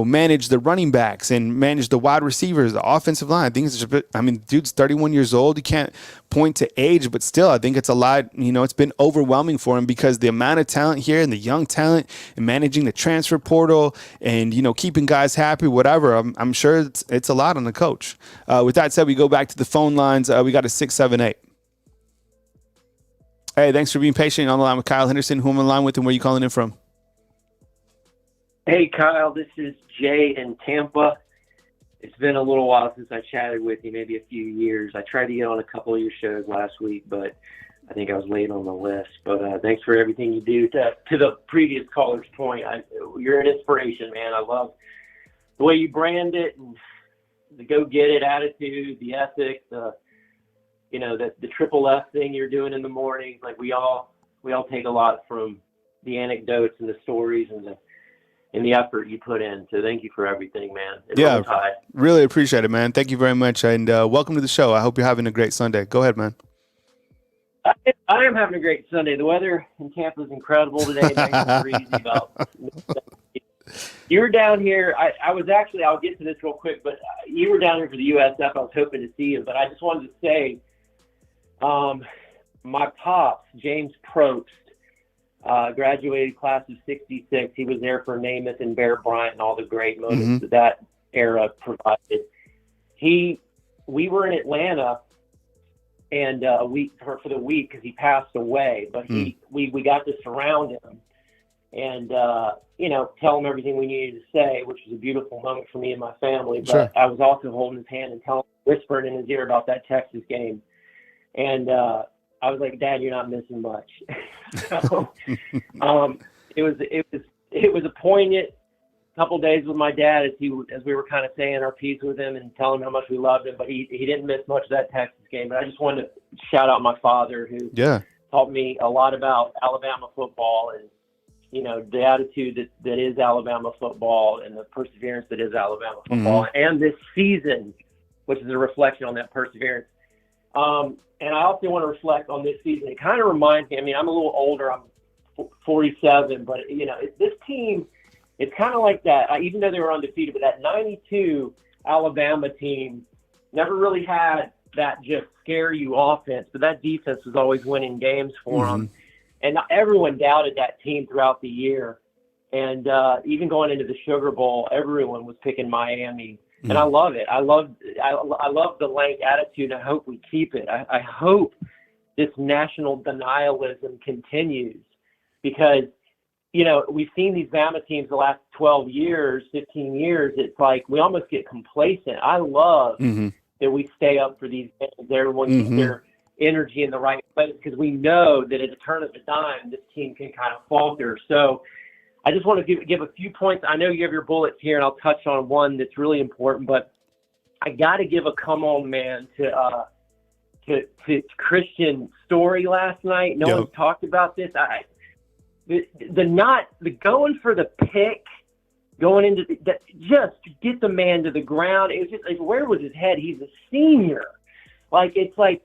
manage the running backs and manage the wide receivers, the offensive line. I think it's just, dude's 31 years old. You can't point to age, but still, I think it's a lot, it's been overwhelming for him because the amount of talent here and the young talent and managing the transfer portal and, keeping guys happy, whatever. I'm sure it's a lot on the coach. With that said, we go back to the phone lines. We got a 678. Hey, thanks for being patient. On the line with Kyle Henderson. Who am I on the line with and where are you calling in from? Hey, Kyle. This is Jay in Tampa. It's been a little while since I chatted with you, maybe a few years. I tried to get on a couple of your shows last week, but I think I was late on the list. But thanks for everything you do. To the previous caller's point, you're an inspiration, man. I love the way you brand it and the go-get-it attitude, the ethic, the triple F thing you're doing in the morning. Like we all take a lot from the anecdotes and the stories and the effort you put in. So thank you for everything, man. Yeah, really appreciate it, man. Thank you very much. And welcome to the show. I hope you're having a great Sunday. Go ahead, man. I am having a great Sunday. The weather in Tampa is incredible today. Nice and breezy about. You were down here. I was actually, I'll get to this real quick, but you were down here for the USF. I was hoping to see you, but I just wanted to say, my pops, James Probst, graduated class of 66. He was there for Namath and Bear Bryant and all the great moments that that era provided. We were in Atlanta and for the week because he passed away, but we got to surround him and tell him everything we needed to say, which was a beautiful moment for me and my family. But sure. I was also holding his hand and whispering in his ear about that Texas game. And I was like, Dad, you're not missing much. So it was a poignant couple of days with my dad as we were kind of saying our piece with him and telling him how much we loved him. But he didn't miss much of that Texas game. But I just wanted to shout out my father who taught me a lot about Alabama football and the attitude that is Alabama football and the perseverance that is Alabama football and this season, which is a reflection on that perseverance. And I also want to reflect on this season. It kind of reminds me, I'm a little older, I'm 47, but, this team, it's kind of like that, even though they were undefeated, but that 92 Alabama team never really had that just scare you offense, but that defense was always winning games for them. And everyone doubted that team throughout the year. And even going into the Sugar Bowl, everyone was picking Miami. And I love it. I love the Lank attitude. I hope we keep it. I hope this national denialism continues because, we've seen these Bama teams the last 12 years, 15 years. It's like we almost get complacent. I love that we stay up for these games. Everyone keeps their energy in the right place because we know that at a turn of a dime, this team can kind of falter. So I just want to give a few points. I know you have your bullets here, and I'll touch on one that's really important. But I got to give a come on man to Christian's story last night. No one's talked about this. The going for the pick, going into just to get the man to the ground. It was just like, where was his head? He's a senior. Like, it's like,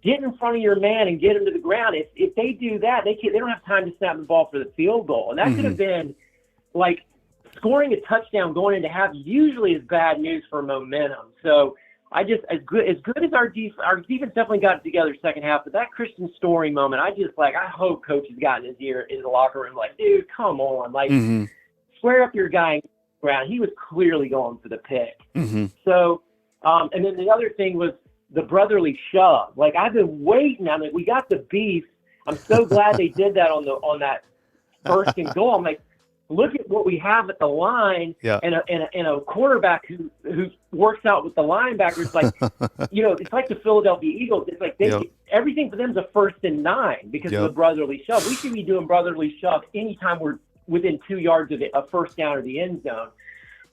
get in front of your man and get him to the ground. If they do that, they don't have time to snap the ball for the field goal. And that could have been like scoring a touchdown going into half usually is bad news for momentum. So I just, as good as our defense definitely got it together second half, but that Christian Story moment, I hope coach has gotten his ear in the locker room like, dude, come on. Like, square up your guy ground. He was clearly going for the pick. So, and then the other thing was the brotherly shove. Like, I've been waiting. I mean, we got the beef. I'm so glad they did that on that first and goal. I'm like, look at what we have at the line, and a quarterback who works out with the linebackers. It's like, it's like the Philadelphia Eagles. It's like everything for them is a 1st and 9 because of the brotherly shove. We should be doing brotherly shove anytime we're within 2 yards of a first down or the end zone.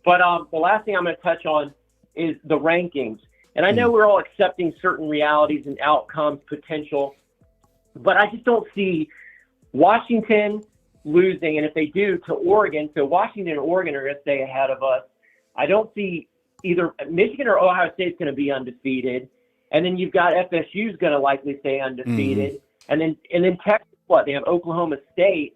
But the last thing I'm going to touch on is the rankings. And I know we're all accepting certain realities and outcomes, potential, but I just don't see Washington losing. And if they do, to Oregon, so Washington and Oregon are going to stay ahead of us. I don't see either Michigan or Ohio State's going to be undefeated. And then you've got FSU's going to likely stay undefeated. And then Texas, they have Oklahoma State.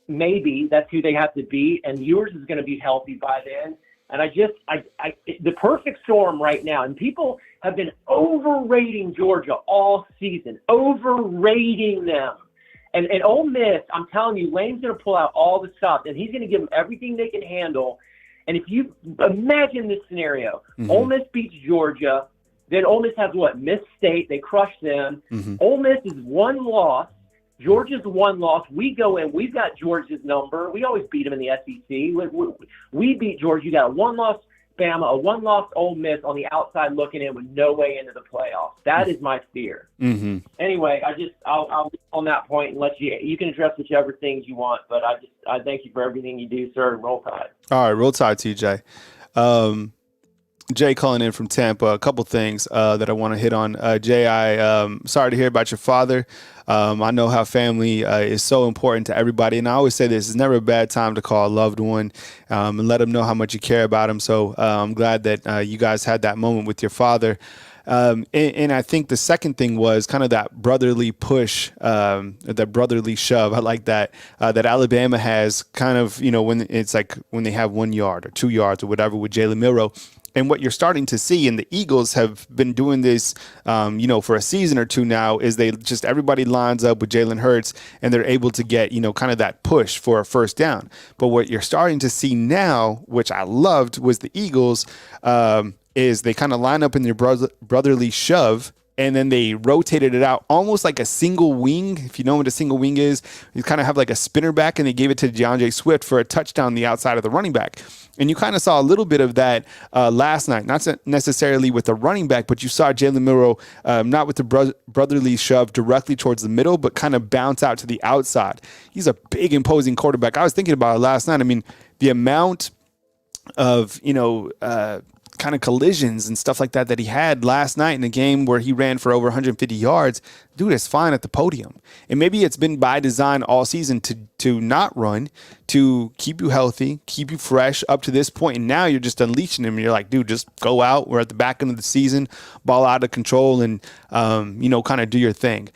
Maybe that's who they have to beat, and yours is going to be healthy by then. And the perfect storm right now, and people have been overrating Georgia all season, overrating them. And Ole Miss, I'm telling you, Lane's going to pull out all the stops, and he's going to give them everything they can handle. And if you imagine this scenario, Ole Miss beats Georgia, then Ole Miss has Miss State, they crush them. Ole Miss is one loss. Georgia's one loss. We go in. We've got Georgia's number. We always beat them in the SEC. We beat Georgia. You got a one-loss Bama, a one-loss Ole Miss on the outside looking in with no way into the playoffs. That is my fear. Anyway, I'll on that point and let you can address whichever things you want, but I thank you for everything you do, sir. Roll Tide. All right, roll Tide, TJ. Jay calling in from Tampa. A couple things that I want to hit on. Jay, I'm sorry to hear about your father. I know how family is so important to everybody. And I always say this, it's never a bad time to call a loved one and let them know how much you care about them. So I'm glad that you guys had that moment with your father. And I think the second thing was kind of that brotherly push, that brotherly shove. I like that, that Alabama has kind of, when it's like when they have 1 yard or 2 yards or whatever with Jalen Milroe. And what you're starting to see, and the Eagles have been doing this, for a season or two now, is everybody lines up with Jalen Hurts and they're able to get, kind of that push for a first down. But what you're starting to see now, which I loved, was the Eagles, is they kind of line up in their brotherly shove, and then they rotated it out almost like a single wing. If you know what a single wing is, you kind of have like a spinner back, and they gave it to DeAndre Swift for a touchdown on the outside of the running back. And you kind of saw a little bit of that last night, not necessarily with the running back, but you saw Jalen Milroe not with the brotherly shove directly towards the middle, but kind of bounce out to the outside. He's a big, imposing quarterback. I was thinking about it last night. I mean, the amount of, kind of collisions and stuff like that he had last night in a game where he ran for over 150 yards, dude is fine at the podium. And maybe it's been by design all season to not run, to keep you healthy, keep you fresh up to this point. And now you're just unleashing him. And you're like, dude, just go out. We're at the back end of the season, ball out of control, and, kind of do your thing.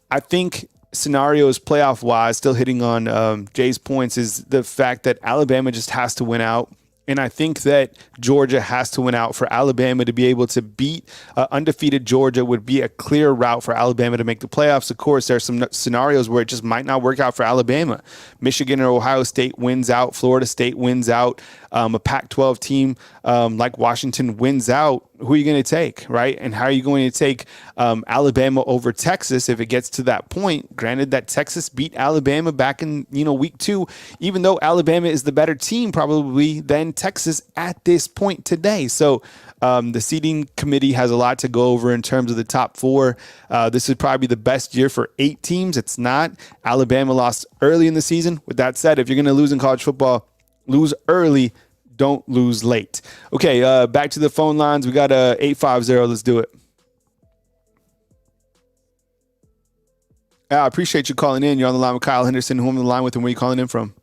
I think scenarios playoff wise, still hitting on Jay's points, is the fact that Alabama just has to win out. And I think that Georgia has to win out for Alabama to be able to beat undefeated Georgia would be a clear route for Alabama to make the playoffs. Of course, there are some scenarios where it just might not work out for Alabama. Michigan or Ohio State wins out. Florida State wins out. A Pac-12 team like Washington wins out. Who are you going to take, right? And how are you going to take Alabama over Texas if it gets to that point? Granted that Texas beat Alabama back in week 2, even though Alabama is the better team probably than Texas at this point today. So the seeding committee has a lot to go over in terms of the top 4. This would probably be the best year for 8 teams. It's not. Alabama lost early in the season. With that said, if you're going to lose in college football, lose early. don't lose late. Okay, back to the phone lines. We got 850. Let's do it. I appreciate you calling in. You're on the line with Kyle Henderson. Who I'm on the line with, and where you calling in from?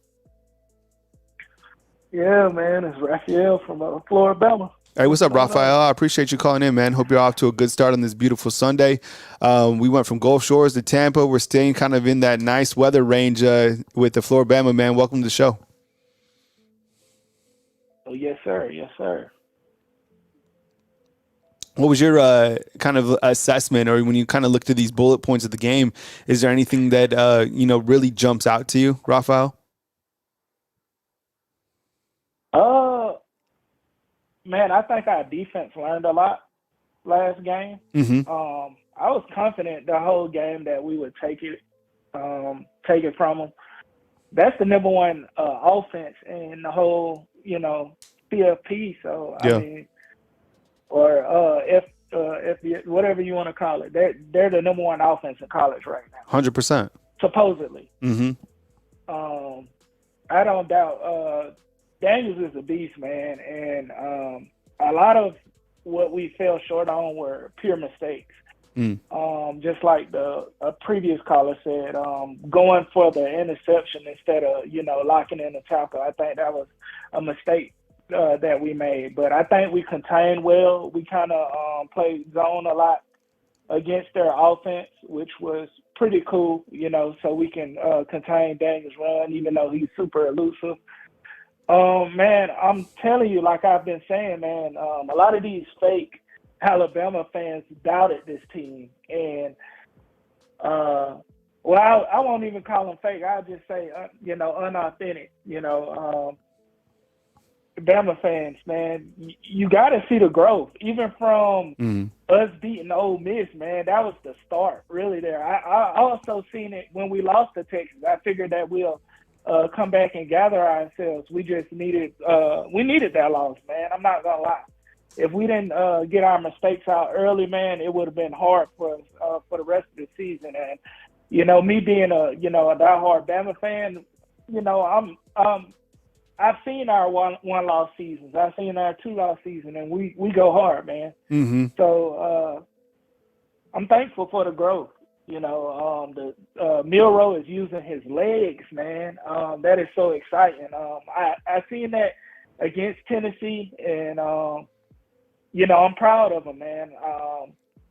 Yeah, man, it's Raphael from Florida. Hey, what's up, Raphael? I appreciate you calling in, man. Hope you're off to a good start on this beautiful Sunday. We went from Gulf Shores to Tampa. We're staying kind of in that nice weather range with the Florida, man. Welcome to the show. Oh, yes, sir. Yes, sir. What was your kind of assessment, or when you kind of looked at these bullet points of the game, is there anything that, really jumps out to you, Raphael? Man, I think our defense learned a lot last game. Mm-hmm. I was confident the whole game that we would take it from them. That's the number one offense in the whole, CFP. So yeah. I mean, or if whatever you want to call it, they're the number one offense in college right now. 100%. Supposedly. Mm-hmm. I don't doubt. Daniels is a beast, man, and a lot of what we fell short on were pure mistakes. Just like the previous caller said, going for the interception instead of locking in the tackle. I think that was a mistake that we made, but I think we contained well. We kind of played zone a lot against their offense, which was pretty cool, so we can contain Daniels' run, even though he's super elusive. Man, I'm telling you, like I've been saying, man, a lot of these fake Alabama fans doubted this team. And, I won't even call them fake. I'll just say, unauthentic, Bama fans, man, you got to see the growth. Even from us beating Ole Miss, man, that was the start, really, there. I also seen it when we lost to Texas. I figured that we'll come back and gather ourselves. We just needed that loss, man. I'm not gonna lie. If we didn't get our mistakes out early, man, it would have been hard for us for the rest of the season. And me being a diehard Bama fan, I've seen our one loss seasons. I've seen our 2-loss season, and we go hard, man. Mm-hmm. So I'm thankful for the growth. Milroe is using his legs, man. That is so exciting. I seen that against Tennessee, and I'm proud of him, man.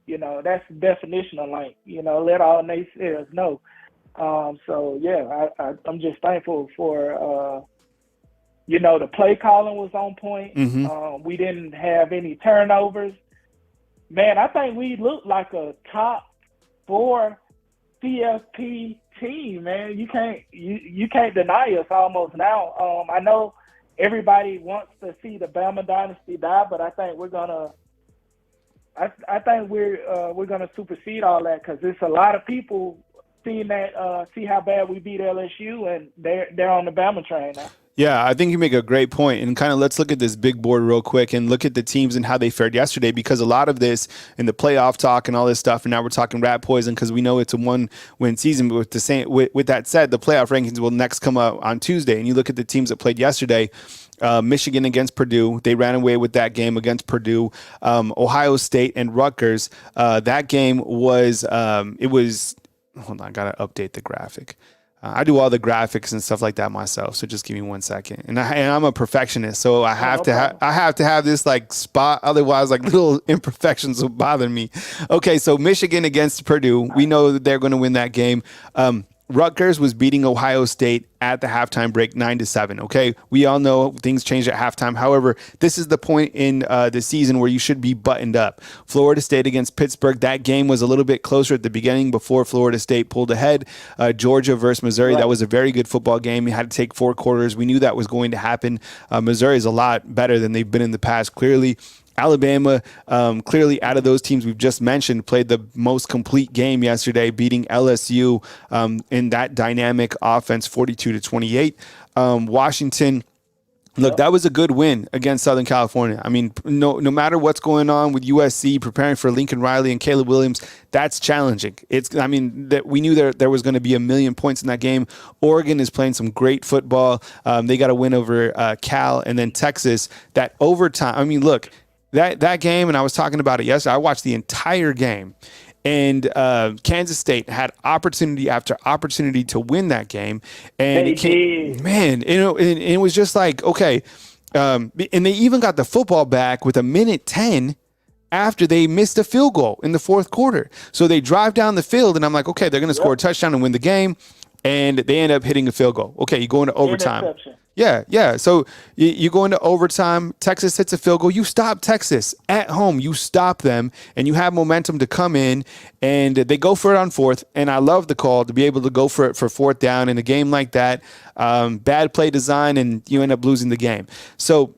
That's the definition of length. Let all naysayers know. So yeah, I'm just thankful for the play calling was on point. Mm-hmm. We didn't have any turnovers. Man, I think we looked like a top 4 CFP team, man. You can't deny us almost now. I know everybody wants to see the Bama dynasty die, but I think we're gonna supersede all that, because there's a lot of people seeing that see how bad we beat LSU, and they're on the Bama train now. Yeah, I think you make a great point. And kind of let's look at this big board real quick and look at the teams and how they fared yesterday, because a lot of this in the playoff talk and all this stuff, and now we're talking rat poison because we know it's a 1-win season. But with that said, the playoff rankings will next come out on Tuesday. And you look at the teams that played yesterday. Michigan against Purdue. They ran away with that game against Purdue. Ohio State and Rutgers. That game was hold on, I got to update the graphic. I do all the graphics and stuff like that myself, so just give me 1 second. And I'm a perfectionist, so I have to have this like spot, otherwise like little imperfections will bother me. Okay, so Michigan against Purdue, we know that they're going to win that game. Rutgers was beating Ohio State at the halftime break 9-7. Okay, we all know things changed at halftime. However, this is the point in the season where you should be buttoned up. Florida State against Pittsburgh. That game was a little bit closer at the beginning before Florida State pulled ahead. Georgia versus Missouri. Right. That was a very good football game. You had to take 4 quarters. We knew that was going to happen. Missouri is a lot better than they've been in the past, clearly. Alabama, clearly out of those teams we've just mentioned, played the most complete game yesterday, beating LSU in that dynamic offense 42-28. Washington Look, that was a good win against Southern California. I mean, no matter what's going on with USC preparing for Lincoln Riley and Caleb Williams, that's challenging. That we knew there was going to be 1 million points in that game. Oregon is playing some great football. They got a win over Cal, and then Texas. That overtime. I mean, look, that game, and I was talking about it yesterday. I watched the entire game. And Kansas State had opportunity after opportunity to win that game, and it was just like, okay. And they even got the football back with 1:10 after they missed a field goal in the fourth quarter. So they drive down the field, and I'm like, okay, they're going to score a touchdown and win the game, and they end up hitting a field goal. Okay, you go into overtime. Yeah. So you go into overtime. Texas hits a field goal. You stop Texas at home. You stop them, and you have momentum to come in, and they go for it on fourth. And I love the call to be able to go for it for fourth down in a game like that. Bad play design, and you end up losing the game. So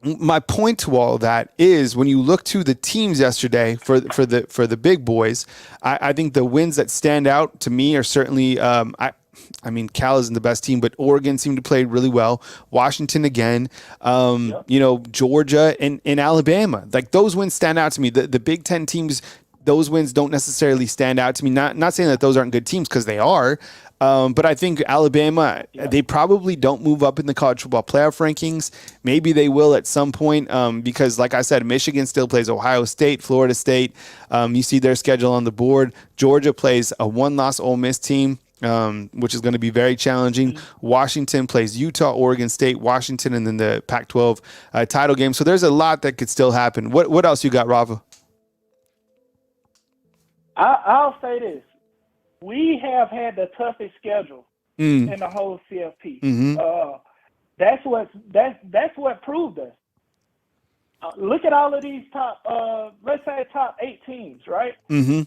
my point to all of that is when you look to the teams yesterday for the big boys, I think the wins that stand out to me are certainly I mean, Cal isn't the best team, but Oregon seemed to play really well. Washington again, Georgia and Alabama. Like, those wins stand out to me. The Big Ten teams, those wins don't necessarily stand out to me. Not saying that those aren't good teams, because they are. But I think Alabama, they probably don't move up in the college football playoff rankings. Maybe they will at some point, because, like I said, Michigan still plays Ohio State, Florida State. You see their schedule on the board. Georgia plays a one-loss Ole Miss team, which is going to be very challenging. Washington plays Utah, Oregon State, Washington, and then the Pac-12 title game. So there's a lot that could still happen. What else you got, Rafa? I'll say this. We have had the toughest schedule in the whole CFP. Mm-hmm. That's what proved us. Look at all of these top, let's say top 8 teams, right? Mm-hmm.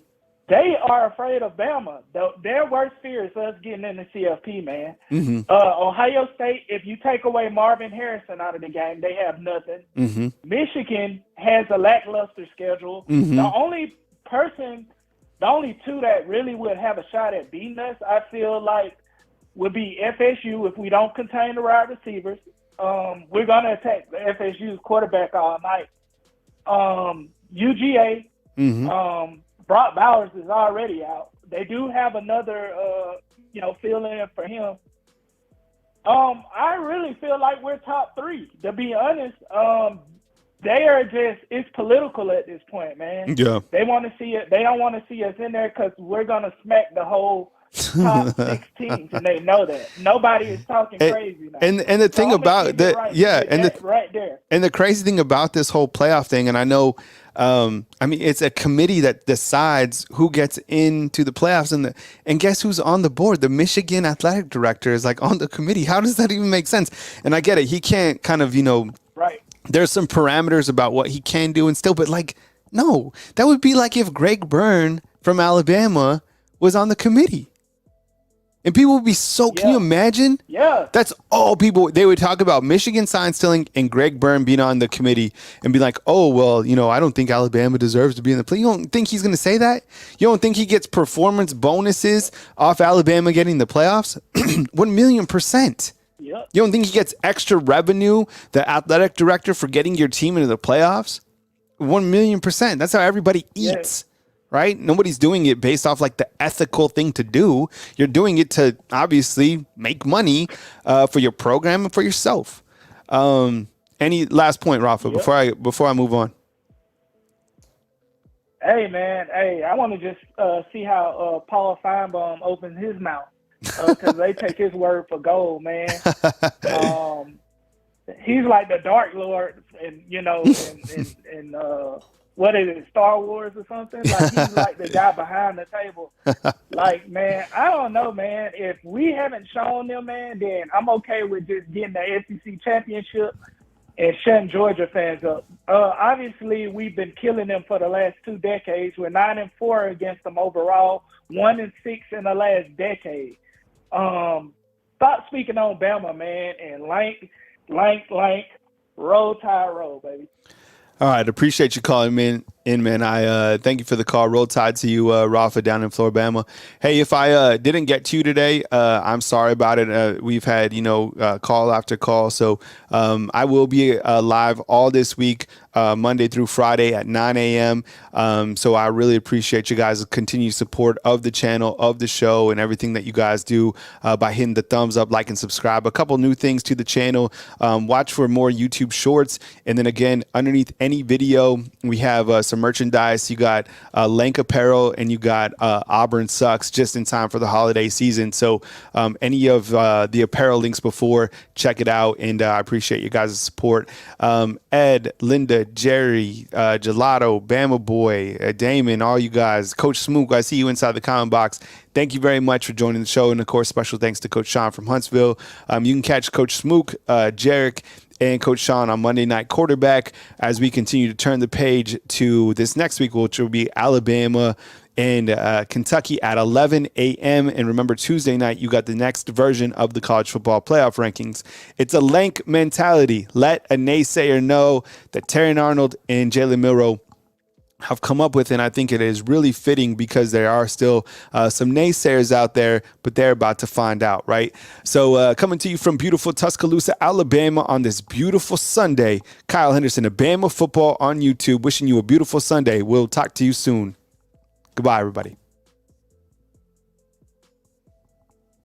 They are afraid of Bama. Their worst fear is us getting in the CFP, man. Mm-hmm. Ohio State, if you take away Marvin Harrison out of the game, they have nothing. Mm-hmm. Michigan has a lackluster schedule. Mm-hmm. The only two that really would have a shot at beating us, I feel like, would be FSU if we don't contain the wide receivers. We're going to attack the FSU's quarterback all night. UGA, Mm-hmm. Brock Bowers is already out. They do have another, fill-in for him. I really feel like we're top 3. To be honest, it's political at this point, man. Yeah. They want to see it. They don't want to see us in there because we're going to smack the whole top 6 teams, and they know that. Nobody is talking crazy now. And the thing about that, right there. And the crazy thing about this whole playoff thing, and I know, it's a committee that decides who gets into the playoffs, and guess who's on the board? The Michigan athletic director is like on the committee. How does that even make sense? And I get it. He can't kind of, right. There's some parameters about what he can do and still, but no, that would be like if Greg Byrne from Alabama was on the committee. And people would be can you imagine? Yeah. That's all people, they would talk about Michigan sign stealing and Greg Byrne being on the committee and be like, oh, well, I don't think Alabama deserves to be in the play. You don't think he's going to say that? You don't think he gets performance bonuses off Alabama getting the playoffs? 1,000,000%. Yep. You don't think he gets extra revenue, the athletic director, for getting your team into the playoffs? 1,000,000%. That's how everybody eats. Right? Nobody's doing it based off like the ethical thing to do. You're doing it to obviously make money for your program and for yourself. Any last point, Rafa, before I move on? Hey, man. Hey, I want to just see how Paul Feinbaum opens his mouth, because they take his word for gold, man. He's like the Dark Lord, and what is it, Star Wars or something? Like, he's like the guy behind the table. Like, man, I don't know, man. If we haven't shown them, man, then I'm okay with just getting the SEC championship and shutting Georgia fans up. Obviously, we've been killing them for the last 2 decades. We're 9-4 against them overall, 1-6 in the last decade. Stop speaking on Bama, man, and Lank, roll Tide, roll, baby. All right, appreciate you calling, man. Man. I thank you for the call. Roll Tide to you, Rafa, down in Floribama. Hey, if I didn't get to you today, I'm sorry about it. We've had, call after call. So I will be live all this week, Monday through Friday at 9 a.m. So I really appreciate you guys' continued support of the channel, of the show, and everything that you guys do by hitting the thumbs up, like, and subscribe. A couple new things to the channel. Watch for more YouTube shorts. And then again, underneath any video, we have some merchandise. You got Lank apparel and you got Auburn Sucks just in time for the holiday season. So any of the apparel links before, check it out. And I appreciate you guys' support. Ed, Linda, Jerry, Gelato, Bama Boy, Damon, all you guys, Coach Smook, I see you inside the comment box. Thank you very much for joining the show. And of course, special thanks to Coach Sean from Huntsville. You can catch Coach Smook, Jarek, and Coach Sean on Monday Night Quarterback as we continue to turn the page to this next week, which will be Alabama and Kentucky at 11 a.m. And remember, Tuesday night, you got the next version of the college football playoff rankings. It's a Lank mentality. Let a naysayer know that Terry Arnold and Jalen Milroe have come up with, and I think it is really fitting because there are still some naysayers out there, but they're about to find out, right? So coming to you from beautiful Tuscaloosa, Alabama on this beautiful Sunday, Kyle Henderson of Bama Football on YouTube, wishing you a beautiful Sunday. We'll talk to you soon. Goodbye, everybody.